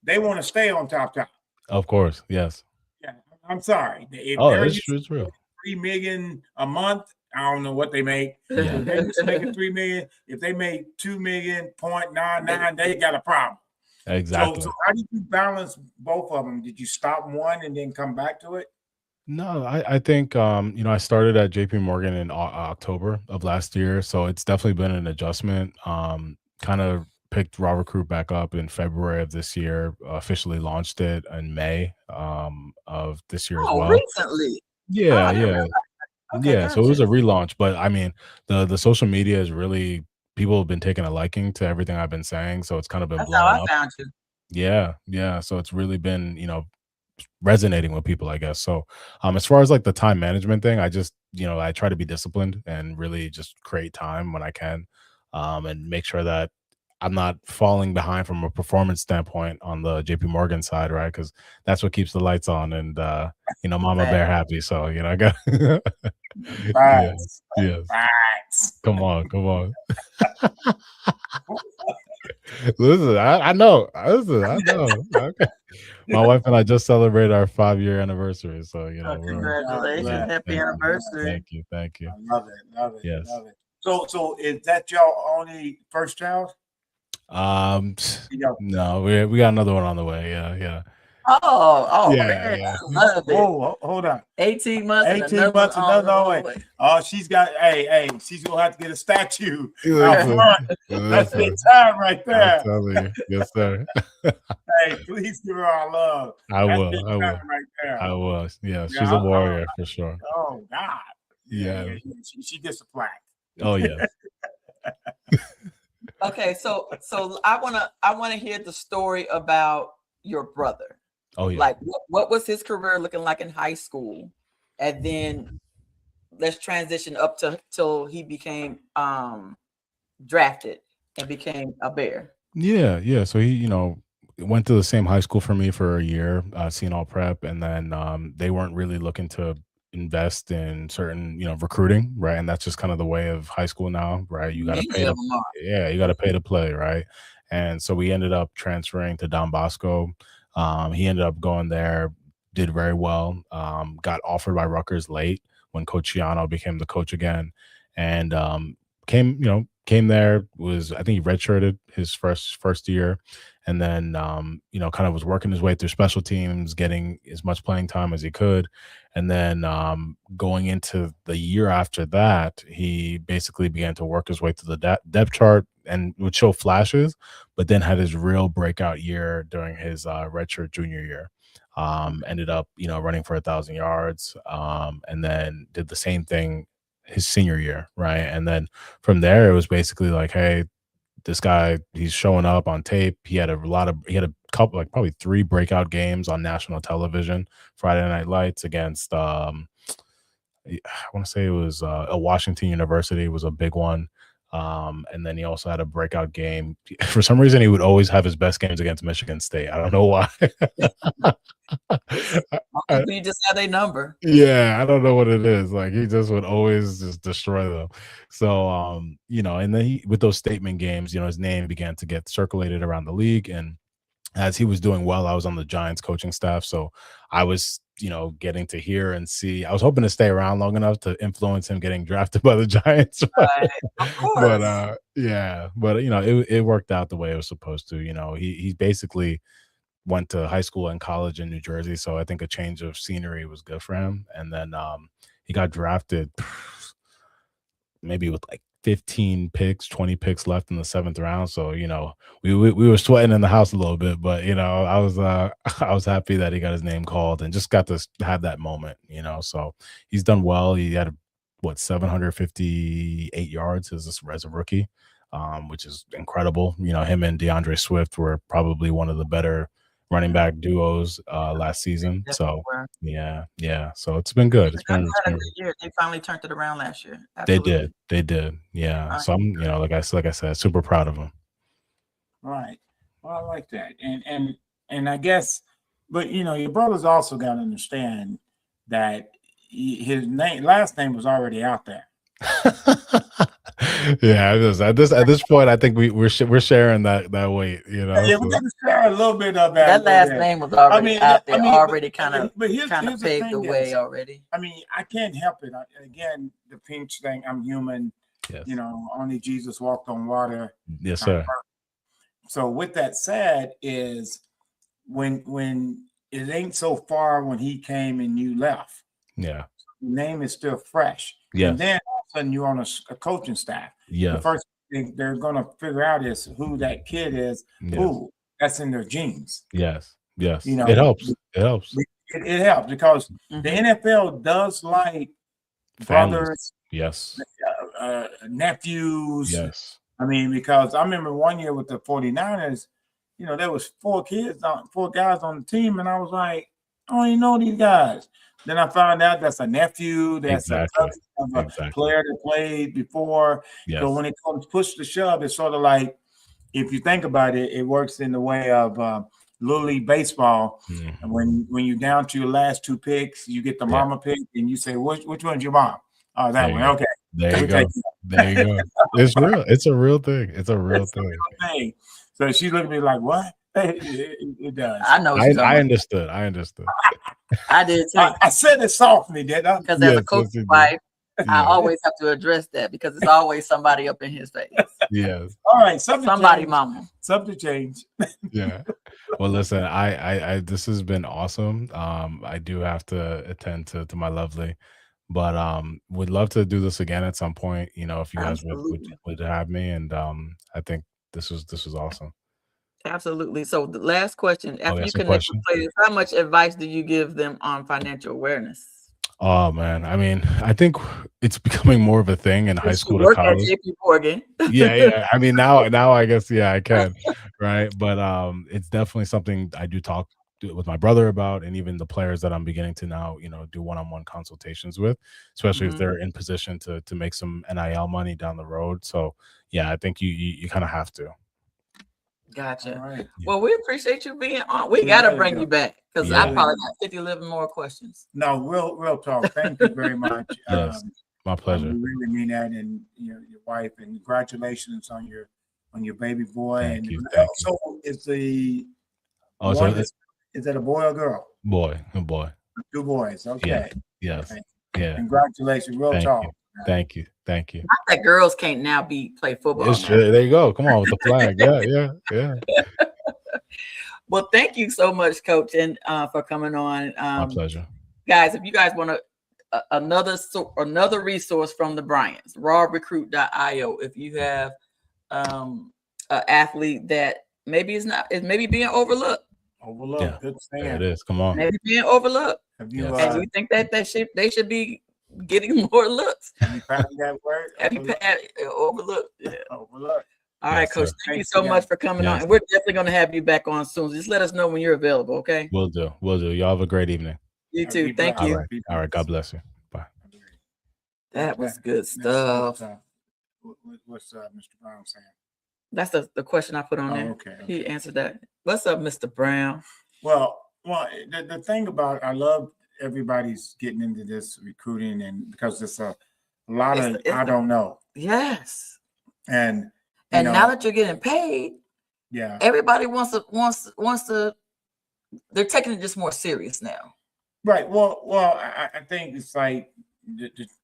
they want to stay on top. Of course, yes. Yeah, I'm sorry. It's real. $3 million a month. I don't know what they make. Yeah. They just making $3 million. If they made $2 million.99, they got a problem. Exactly. So how did you balance both of them? Did you stop one and then come back to it? No, I think I started at JPMorgan in October of last year, so it's definitely been an adjustment. Kind of picked RawRecruit back up in February of this year, officially launched it in May of this year as well. Recently. Yeah. So it was a relaunch, but I mean the social media is really, people have been taking a liking to everything I've been saying, so it's kind of been blowing up. That's how I found you. Yeah. So it's really been, resonating with people, I guess. So, as far as like the time management thing, I just, I try to be disciplined and really just create time when I can, and make sure that I'm not falling behind from a performance standpoint on the JPMorgan side, right? Because that's what keeps the lights on and, Mama Fact. Bear happy. So, I got, yeah, Facts. yes. Facts. Come on. Listen, I know. Listen, I know. Okay. My wife and I just celebrated our 5-year anniversary, so Oh, we're congratulations. yeah. Happy Thank you, anniversary. thank you. I love it. Love it. Yes. Love it. So is that your only first child? Um, You no, we got another one on the way. Yeah. Oh, man. Yeah. I love it. Whoa, hold on. 18 months 18 and another months, one on another the way. way. Oh, she's got, hey, she's going to have to get a statue out Listen, front. That's listen, the time right I'm there. telling you. Yes, sir. Hey, please give her our love. I That's will. big I will. time right there. I will. Yeah, Yeah, she's a warrior for sure. oh, God. Yeah. She gets a plaque. Oh, yeah. Okay, so I wanna hear the story about your brother. Oh, yeah. Like what was his career looking like in high school? And then let's transition up to till he became drafted and became a Bear. Yeah. So he, went to the same high school for me for a year, All Prep, and then they weren't really looking to invest in certain, recruiting, right? And that's just kind of the way of high school now, right? You got to Many pay of to, them are. yeah, you got to pay to play, right? And so we ended up transferring to Don Bosco. He ended up going there, did very well. Got offered by Rutgers late when Coach Ciano became the coach again, and came there, was, I think he redshirted his first year, and then kind of was working his way through special teams, getting as much playing time as he could, and then going into the year after that, he basically began to work his way through the depth chart and would show flashes, but then had his real breakout year during his redshirt junior year. Ended up running for 1,000 yards, and then did the same thing his senior year, right? And then from there, it was basically like, hey, this guy, he's showing up on tape. He had a couple, like probably 3 breakout games on national television, Friday Night Lights against, I want to say it was a Washington University was a big one. And then he also had a breakout game. For some reason, he would always have his best games against Michigan State. I don't know why. You just had a number. Yeah, I don't know what it is. Like he just would always just destroy them. So and then with those statement games, his name began to get circulated around the league. And as he was doing well, I was on the Giants coaching staff. So I was, getting to hear and see. I was hoping to stay around long enough to influence him getting drafted by the Giants. Right. Of course. But it worked out the way it was supposed to. He basically went to high school and college in New Jersey, so I think a change of scenery was good for him. And then he got drafted maybe with like 15 picks, 20 picks left in the 7th round. So we were sweating in the house a little bit, but I was I was happy that he got his name called and just got to have that moment. So he's done well. He had 758 yards as a rookie, which is incredible. Him and DeAndre Swift were probably one of the better running back duos last season. So yeah. So it's been good. It's been a good year. They finally turned it around last year. Absolutely. They did. Yeah. So I'm, like I said, super proud of them. Right. Well, I like that. And I guess, but your brother's also got to understand that his last name was already out there. Yeah, at this point, I think we're sharing that weight. Yeah, we're gonna share a little bit of that. That last name was already out there, already kind of paved the way already. I mean, I can't help it. Again, the pinch thing. I'm human. Yes. Only Jesus walked on water. Yes, sir. So with that said, is when it ain't so far when he came and you left. Yeah. The name is still fresh. Yeah. And then all of a sudden you're on a coaching staff. Yeah. The first thing they're going to figure out is who that kid is. Yes. Who that's in their genes. Yes. It helps. It helps. It helps because the NFL does like families. Brothers. Yes. Nephews. Yes. I mean, because I remember one year with the 49ers, there was 4 guys on the team, and I was like, I don't even know these guys. Then I found out that's a nephew, that's a cousin of a player that played before. Yes. So when it comes push to shove, it's sort of like, if you think about it, it works in the way of Little League baseball. And when you're down to your last 2 picks, you get the mama pick, and you say, which one's your mom? Oh, that one. Okay. There you go. There you go. It's real. It's a real thing. It's a real thing. So she looked at me like, what? It does. I know. I understood. I understood. I did too. I said it softly, did I? Because as a coach's wife, I always have to address that because it's always somebody up in his face. Yes. All right. Somebody mama. Something changed. Yeah. Well, listen, I this has been awesome. I do have to attend to my lovely, but would love to do this again at some point. If you guys would have me, and I think this was awesome. Absolutely. So the last question, after you connect with players, how much advice do you give them on financial awareness? Oh man, I mean, I think it's becoming more of a thing in high school to college. At JPMorgan. Yeah. I mean, now I guess I can, right? But it's definitely something I do talk with my brother about, and even the players that I'm beginning to now, do one-on-one consultations with, especially if they're in position to make some NIL money down the road. So yeah, I think you kind of have to. Gotcha. All right. Well, we appreciate you being on. We got to bring you back because I probably got 50, 11 more questions. No, real talk. Thank you very much. Yes, my pleasure. We really mean that, and your wife, and congratulations on your baby boy. Thank you. So is the is that a boy or girl? Boy, a boy. 2 boys. Okay. Yes. Okay. Yeah. Congratulations. Real talk. Thank you. Not that girls can't now play football. There you go. Come on with the flag. Yeah. Well, thank you so much, Coach, and for coming on. My pleasure. Guys, if you guys want another resource from the Bryants, RawRecruit.io. If you have an athlete that maybe is being overlooked. Yeah. Good saying. There it is. Come on. Maybe being overlooked. And you think that they should be getting more looks. Have you found that word? Overlooked? Yeah. Overlooked. All right, Coach. Thank you so much for coming on. And we're definitely going to have you back on soon. Just let us know when you're available, okay? Will do. Y'all have a great evening. You too. Thank you. All right. God bless you. Bye. That was good stuff. What's Mr. Brown saying? That's the question I put on there. Okay. He answered that. What's up, Mr. Brown? Well, the thing about I love everybody's getting into this recruiting, and because it's a lot of I don't know. Yes. And now that you're getting paid, everybody wants to. They're taking it just more serious now. Right. Well, I think it's like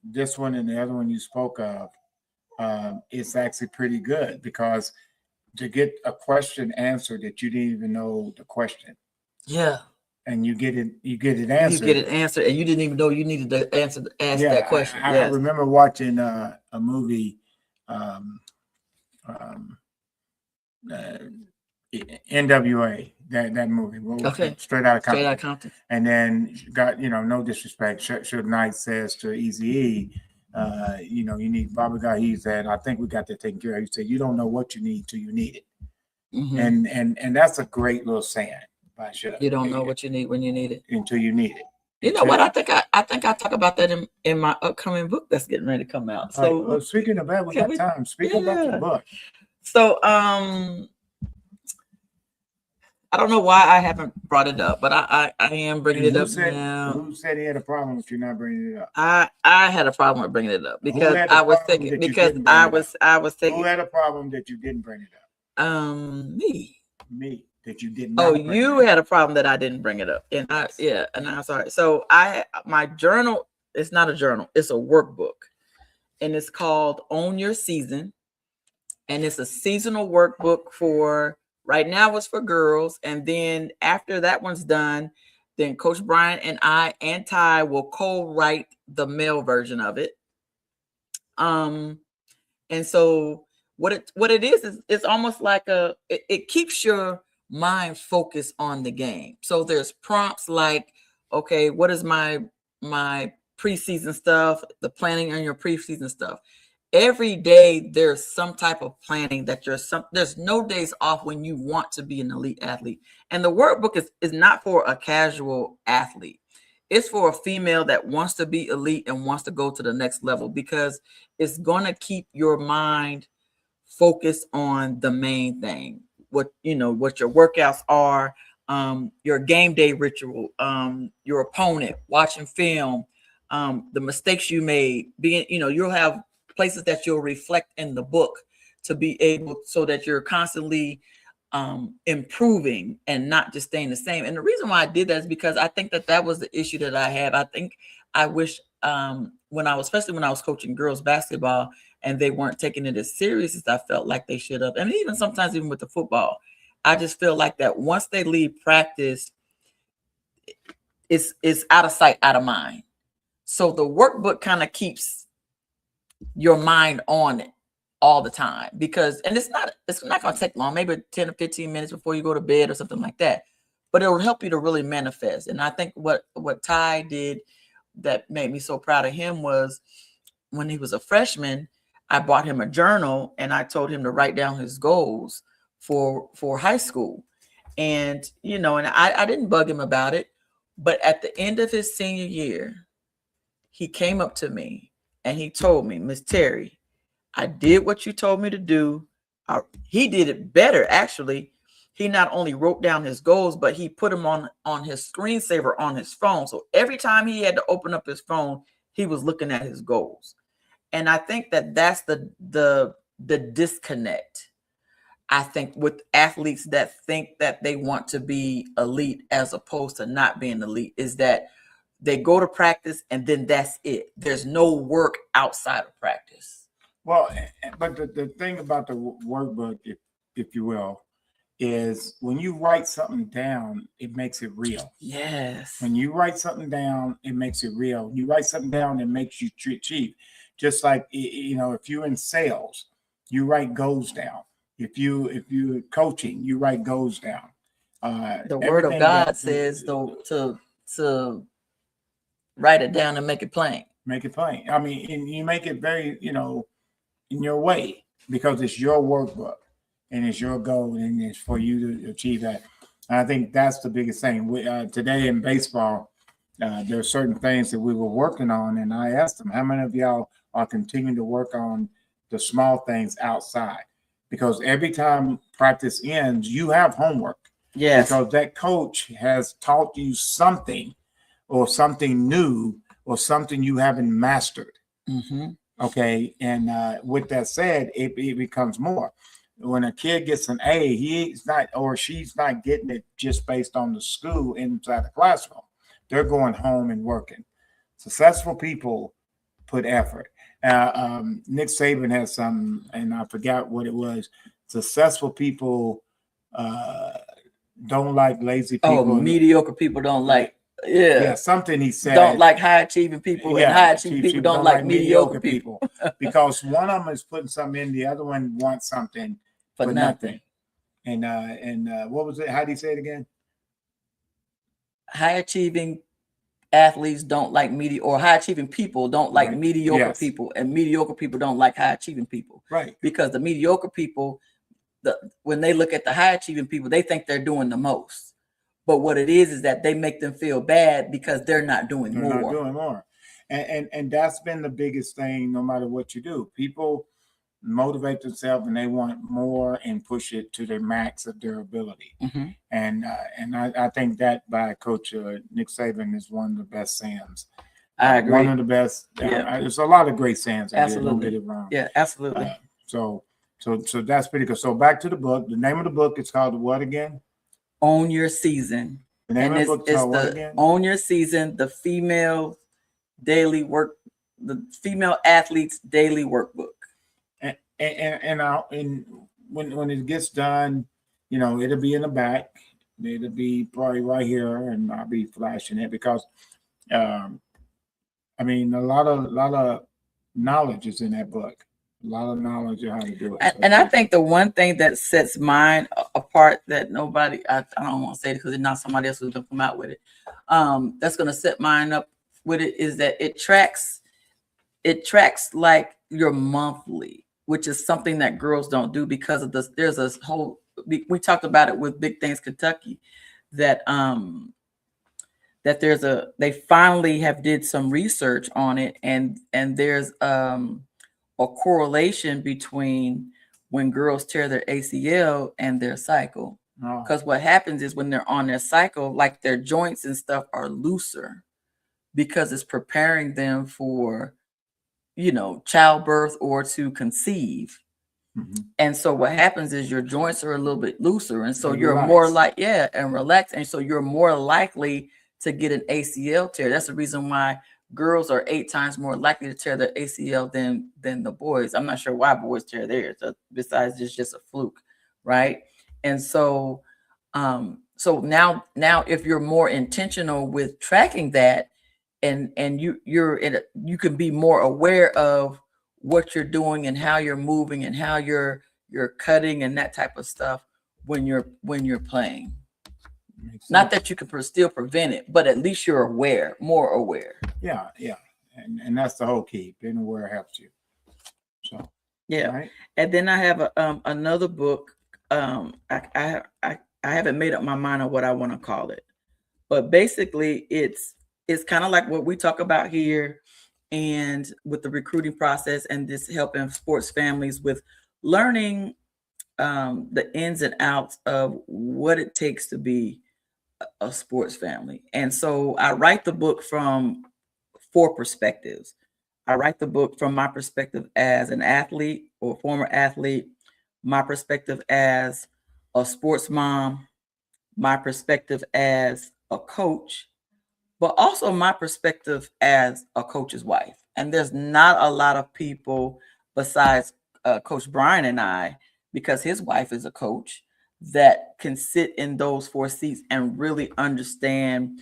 this one and the other one you spoke of. It's actually pretty good because to get a question answered that you didn't even know the question. Yeah. And you get it answered. You get it answered, and you didn't even know you needed to ask that question. I remember watching a movie, NWA, that movie. Okay. Straight Outta Compton. And then got no disrespect. Suge Knight says to Eazy-E, you need Baba Guy. He said, I think we got that taken care of. He said, you don't know what you need till you need it. Mm-hmm. And that's a great little saying. You don't know what you need when you need it until you need it. You know what? I think I talk about that in my upcoming book that's getting ready to come out. So speaking of that, we got time. Speaking about your book. So I don't know why I haven't brought it up, but I am bringing it up now. Who said he had a problem with you not bringing it up? I had a problem with bringing it up because I was thinking I was thinking. Who had a problem that you didn't bring it up? Me. That you did not. You had a problem that I didn't bring it up, and I'm sorry. So my journal. It's not a journal. It's a workbook, and it's called Own Your Season, and it's a seasonal workbook for. Right now it's for girls, and then after that one's done, then Coach Bryant and I and Ty will co-write the male version of it. And so what it is it's almost like it keeps your mind focused on the game. So there's prompts like, okay, what is my preseason stuff, the planning on your preseason stuff. every day there's some type of planning that there's no days off when you want to be an elite athlete. And the workbook is not for a casual athlete. It's for a female that wants to be elite and wants to go to the next level, because it's going to keep your mind focused on the main thing. What your workouts are, your game day ritual, your opponent, watching film, the mistakes you made, you'll have places that you'll reflect in the book to be able, so that you're constantly improving and not just staying the same. And the reason why I did that is because I think that was the issue that I had. I think I wish especially when I was coaching girls basketball and they weren't taking it as serious as I felt like they should have. And even sometimes even with the football, I just feel like that once they leave practice, it's out of sight, out of mind. So the workbook kind of keeps your mind on it all the time, because, and it's not going to take long, maybe 10 or 15 minutes before you go to bed or something like that, but it will help you to really manifest. And I think what Ty did that made me so proud of him was when he was a freshman, I bought him a journal and I told him to write down his goals for high school. And, and I didn't bug him about it, but at the end of his senior year, he came up to me and he told me, "Miss Terri, I did what you told me to do." He did it better, actually. He not only wrote down his goals, but he put them on his screensaver on his phone. So every time he had to open up his phone, he was looking at his goals. And I think that that's the disconnect, I think, with athletes that think that they want to be elite as opposed to not being elite, is that they go to practice and then that's it. There's no work outside of practice. Well, but the thing about the workbook, if you will, is when you write something down, it makes it real. Yes. When you write something down, it makes it real. When you write something down, it makes you achieve. Just like, if you're in sales, you write goals down. If you're coaching, you write goals down. The word of God says, though, to write it down and make it plain. Make it plain. I mean, and you make it very, in your way, because it's your workbook and it's your goal and it's for you to achieve that. And I think that's the biggest thing. Today in baseball, there are certain things that we were working on, and I asked them, how many of y'all are continuing to work on the small things outside? Because every time practice ends, you have homework. Yes. Because that coach has taught you something, or something new, or something you haven't mastered. Mm-hmm. Okay. And with that said, it becomes more. When a kid gets an A, he's not, or she's not getting it just based on the school inside the classroom. They're going home and working. Successful people put effort. Nick Saban has some, and I forgot what it was. Successful people don't like lazy people. Oh, mediocre people don't like. Yeah, something he said. Don't like high achieving people, and high achieving people don't like mediocre people. Because one of them is putting something in, the other one wants something for nothing. And what was it? How did he say it again? High achieving athletes don't like or high achieving people don't like mediocre people, and mediocre people don't like high achieving people. Right. Because the mediocre people, when they look at the high achieving people, they think they're doing the most. But what it is that they make them feel bad because they're not doing more. They're not doing more. And that's been the biggest thing, no matter what you do. People motivate themselves and they want more and push it to their max of their ability. Mm-hmm. And I think that by Coach Nick Saban is one of the best sayings. I agree. One of the best. There's a lot of great sayings. Absolutely. Don't get it wrong. Yeah, absolutely. So that's pretty good. So back to the book. The name of the book is called what again? Own Your Season. The name of the book is called what again? Own Your Season, the female athlete's daily workbook. And when it gets done, it'll be in the back. It'll be probably right here, and I'll be flashing it because, a lot of knowledge is in that book. A lot of knowledge of how to do it. And I think the one thing that sets mine apart that nobody, I don't want to say it because it's not somebody else who's going to come out with it, that's going to set mine up with it, is that it tracks like your monthly, which is something that girls don't do because of this. There's a whole, we talked about it with Big Things Kentucky, that that they finally have did some research on it, and there's a correlation between when girls tear their ACL and their cycle. Because what happens is when they're on their cycle, like their joints and stuff are looser because it's preparing them for, childbirth or to conceive. And so what happens is your joints are a little bit looser, and so you're more and relaxed, and so you're more likely to get an ACL tear. That's the reason why girls are 8 times more likely to tear their ACL than the boys. I'm not sure why boys tear theirs, besides it's just a fluke, right? And so so now if you're more intentional with tracking that, and you can be more aware of what you're doing and how you're moving and how you're cutting and that type of stuff when you're playing. Not that you can still prevent it, but at least you're more aware. Yeah. And that's the whole key. Being aware helps you. So yeah. Right. And then I have another book. I haven't made up my mind on what I want to call it, but basically it's kind of like what we talk about here, and with the recruiting process, and this helping sports families with learning the ins and outs of what it takes to be a sports family. And so I write the book from 4 perspectives. I write the book from my perspective as an athlete or former athlete, my perspective as a sports mom, my perspective as a coach, but also my perspective as a coach's wife. And there's not a lot of people besides Coach Brian and I, because his wife is a coach, that can sit in those 4 seats and really understand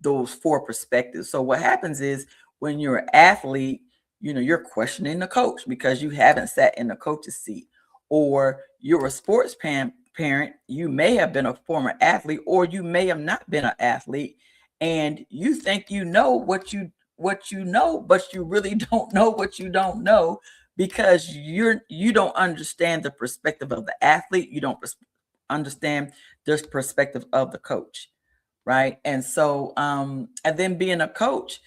those 4 perspectives. So what happens is when you're an athlete, you're questioning the coach because you haven't sat in the coach's seat, or you're a sports parent. You may have been a former athlete, or you may have not been an athlete, and you think you know what you know, but you really don't know what you don't know, because you don't understand the perspective of the athlete. You don't understand the perspective of the coach, right? And so and then being a coach,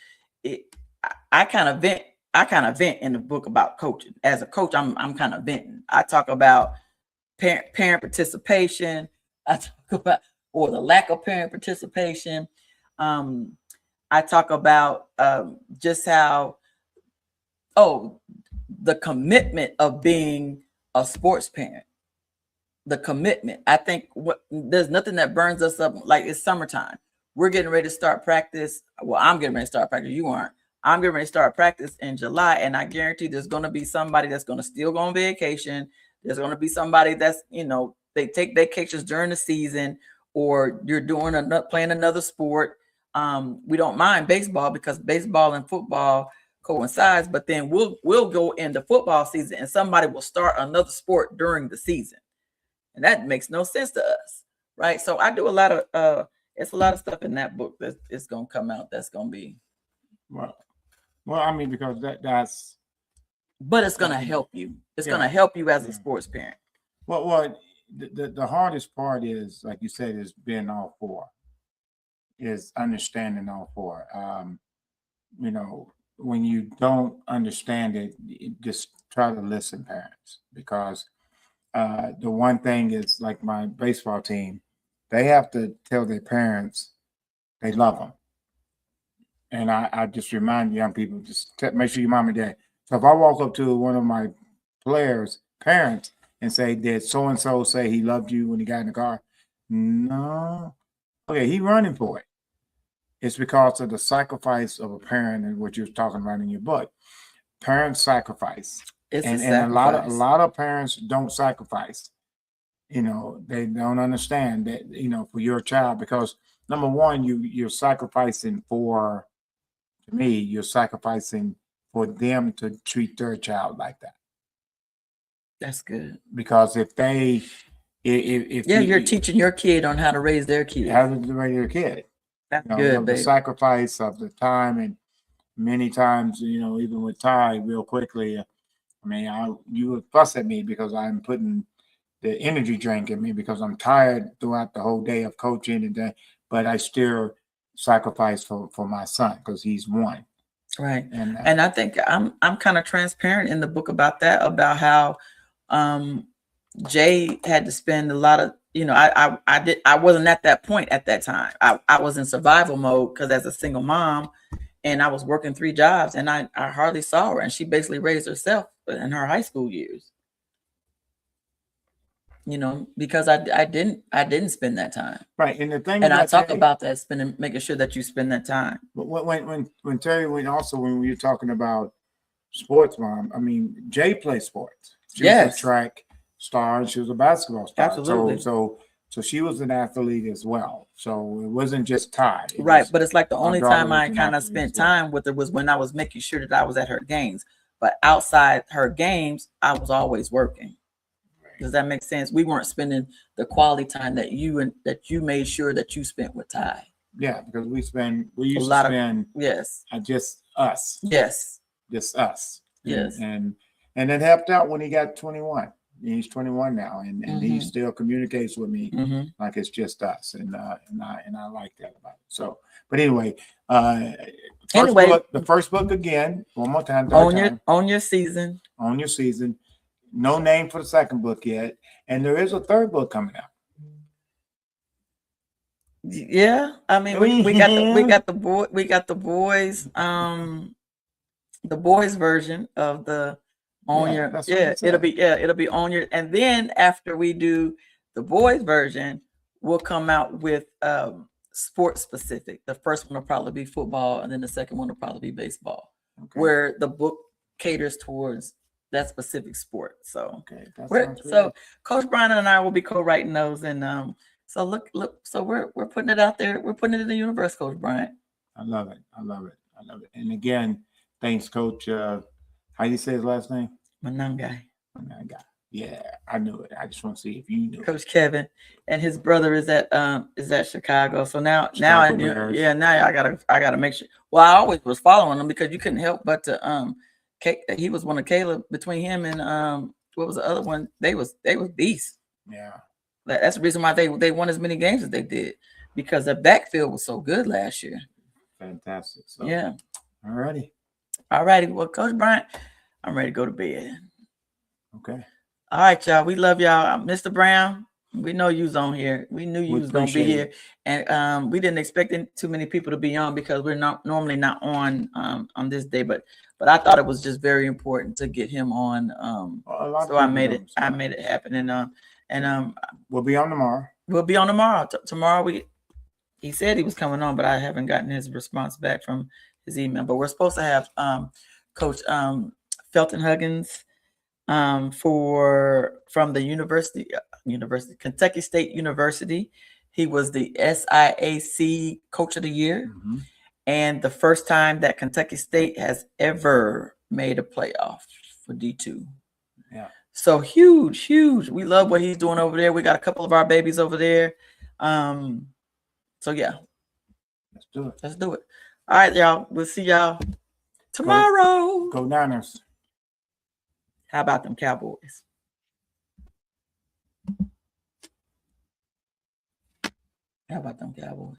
I kind of vent in the book about coaching. As a coach, I'm kind of venting. I talk about parent participation. I talk about, or the lack of parent participation. I talk about just how the commitment of being a sports parent. The commitment. I think there's nothing that burns us up like it's summertime. We're getting ready to start practice. Well, I'm getting ready to start practice. You aren't. I'm getting ready to start practice in July, and I guarantee there's going to be somebody that's going to still go on vacation. There's going to be somebody that's, they take vacations during the season, or you're playing another sport. We don't mind baseball because baseball and football coincides, but then we'll go into football season and somebody will start another sport during the season. And that makes no sense to us, right? So I do a lot of it's a lot of stuff in that book that is going to come out. That's going to be well. I mean, because that's. But it's going to help you. It's going to help you as a sports parent. Well, the hardest part is, like you said, is being all 4. Is understanding all 4. When you don't understand it, just try to listen, parents, because. The one thing is, like my baseball team, they have to tell their parents they love them. And I just remind young people, just make sure your mom and dad. So if I walk up to one of my players' parents and say, did so-and-so say he loved you when he got in the car? No. Okay, he running for it. It's because of the sacrifice of a parent, and what you're talking about in your book. Parents sacrifice. And a lot of parents don't sacrifice. They don't understand that, for your child, because number one, you're sacrificing for, to me, you're sacrificing for them to treat their child like that. That's good. Because if you're teaching your kid on how to raise their kid. How to raise your kid. That's good, the sacrifice of the time, and many times, even with Ty, real quickly, I mean, you would fuss at me because I'm putting the energy drink in me because I'm tired throughout the whole day of coaching and that, but I still sacrifice for my son because he's one. Right. And I think I'm kind of transparent in the book about that, about how Jay had to spend a lot of, I wasn't at that point at that time. I was in survival mode because as a single mom, and I was working 3 jobs, and I hardly saw her, and she basically raised herself in her high school years. Because I didn't spend that time. Right. And the thing, and I talk about that, making sure that you spend that time. But when Terri, when we were talking about sports, mom, I mean, Jay played sports. She was a track star, and she was a basketball star. Absolutely. So she was an athlete as well. So it wasn't just Ty. Right. But it's like the only time I kind of spent time with her was when I was making sure that I was at her games. But outside her games, I was always working. Does that make sense? We weren't spending the quality time that you made sure that you spent with Ty. Yeah, because we used to spend just us. Yes. Just us. Yes. And it helped out when he got 21. He's 21 now, and he still communicates with me like it's just us, and I like that about it. So, but anyway, the first book again, one more time. On your season. On your season. No name for the second book yet, and there is a third book coming out. Yeah, I mean we got the boys the boys version of the it'll be on your, and then after we do the boys version, we'll come out with sports specific. The first one will probably be football, and then the second one will probably be baseball, where the book caters towards that specific sport. So Coach Brian and I will be co-writing those, and so look, so we're putting it out there. We're putting it in the universe, Coach Bryant. I love it. And again, thanks, Coach. How do you say his last name? Monangai. Yeah, I knew it. I just want to see if you knew. Coach Kevin, and his brother is at Chicago. So now I knew. Yeah, now I gotta make sure. Well, I always was following him because you couldn't help but to he was one of Caleb. Between him and what was the other one? They was beasts. Yeah. That's the reason why they won as many games as they did, because the backfield was so good last year. Fantastic. So, yeah. All righty. Well, Coach Bryant, I'm ready to go to bed. Okay. All right, y'all. We love y'all. Mr. Brown, we know you was on here. We knew you was going to be here. And we didn't expect too many people to be on because we're normally not on this day. But I thought it was just very important to get him on. So I made it happen. And we'll be on tomorrow. Tomorrow he said he was coming on, but I haven't gotten his response back from his email. But we're supposed to have Coach Felton Huggins from the Kentucky State University. He was the SIAC Coach of the Year, and the first time that Kentucky State has ever made a playoff for D2. Yeah. So huge. We love what he's doing over there. We got a couple of our babies over there. So yeah. Let's do it. All right, y'all. We'll see y'all tomorrow. Go Niners. How about them Cowboys? How about them Cowboys?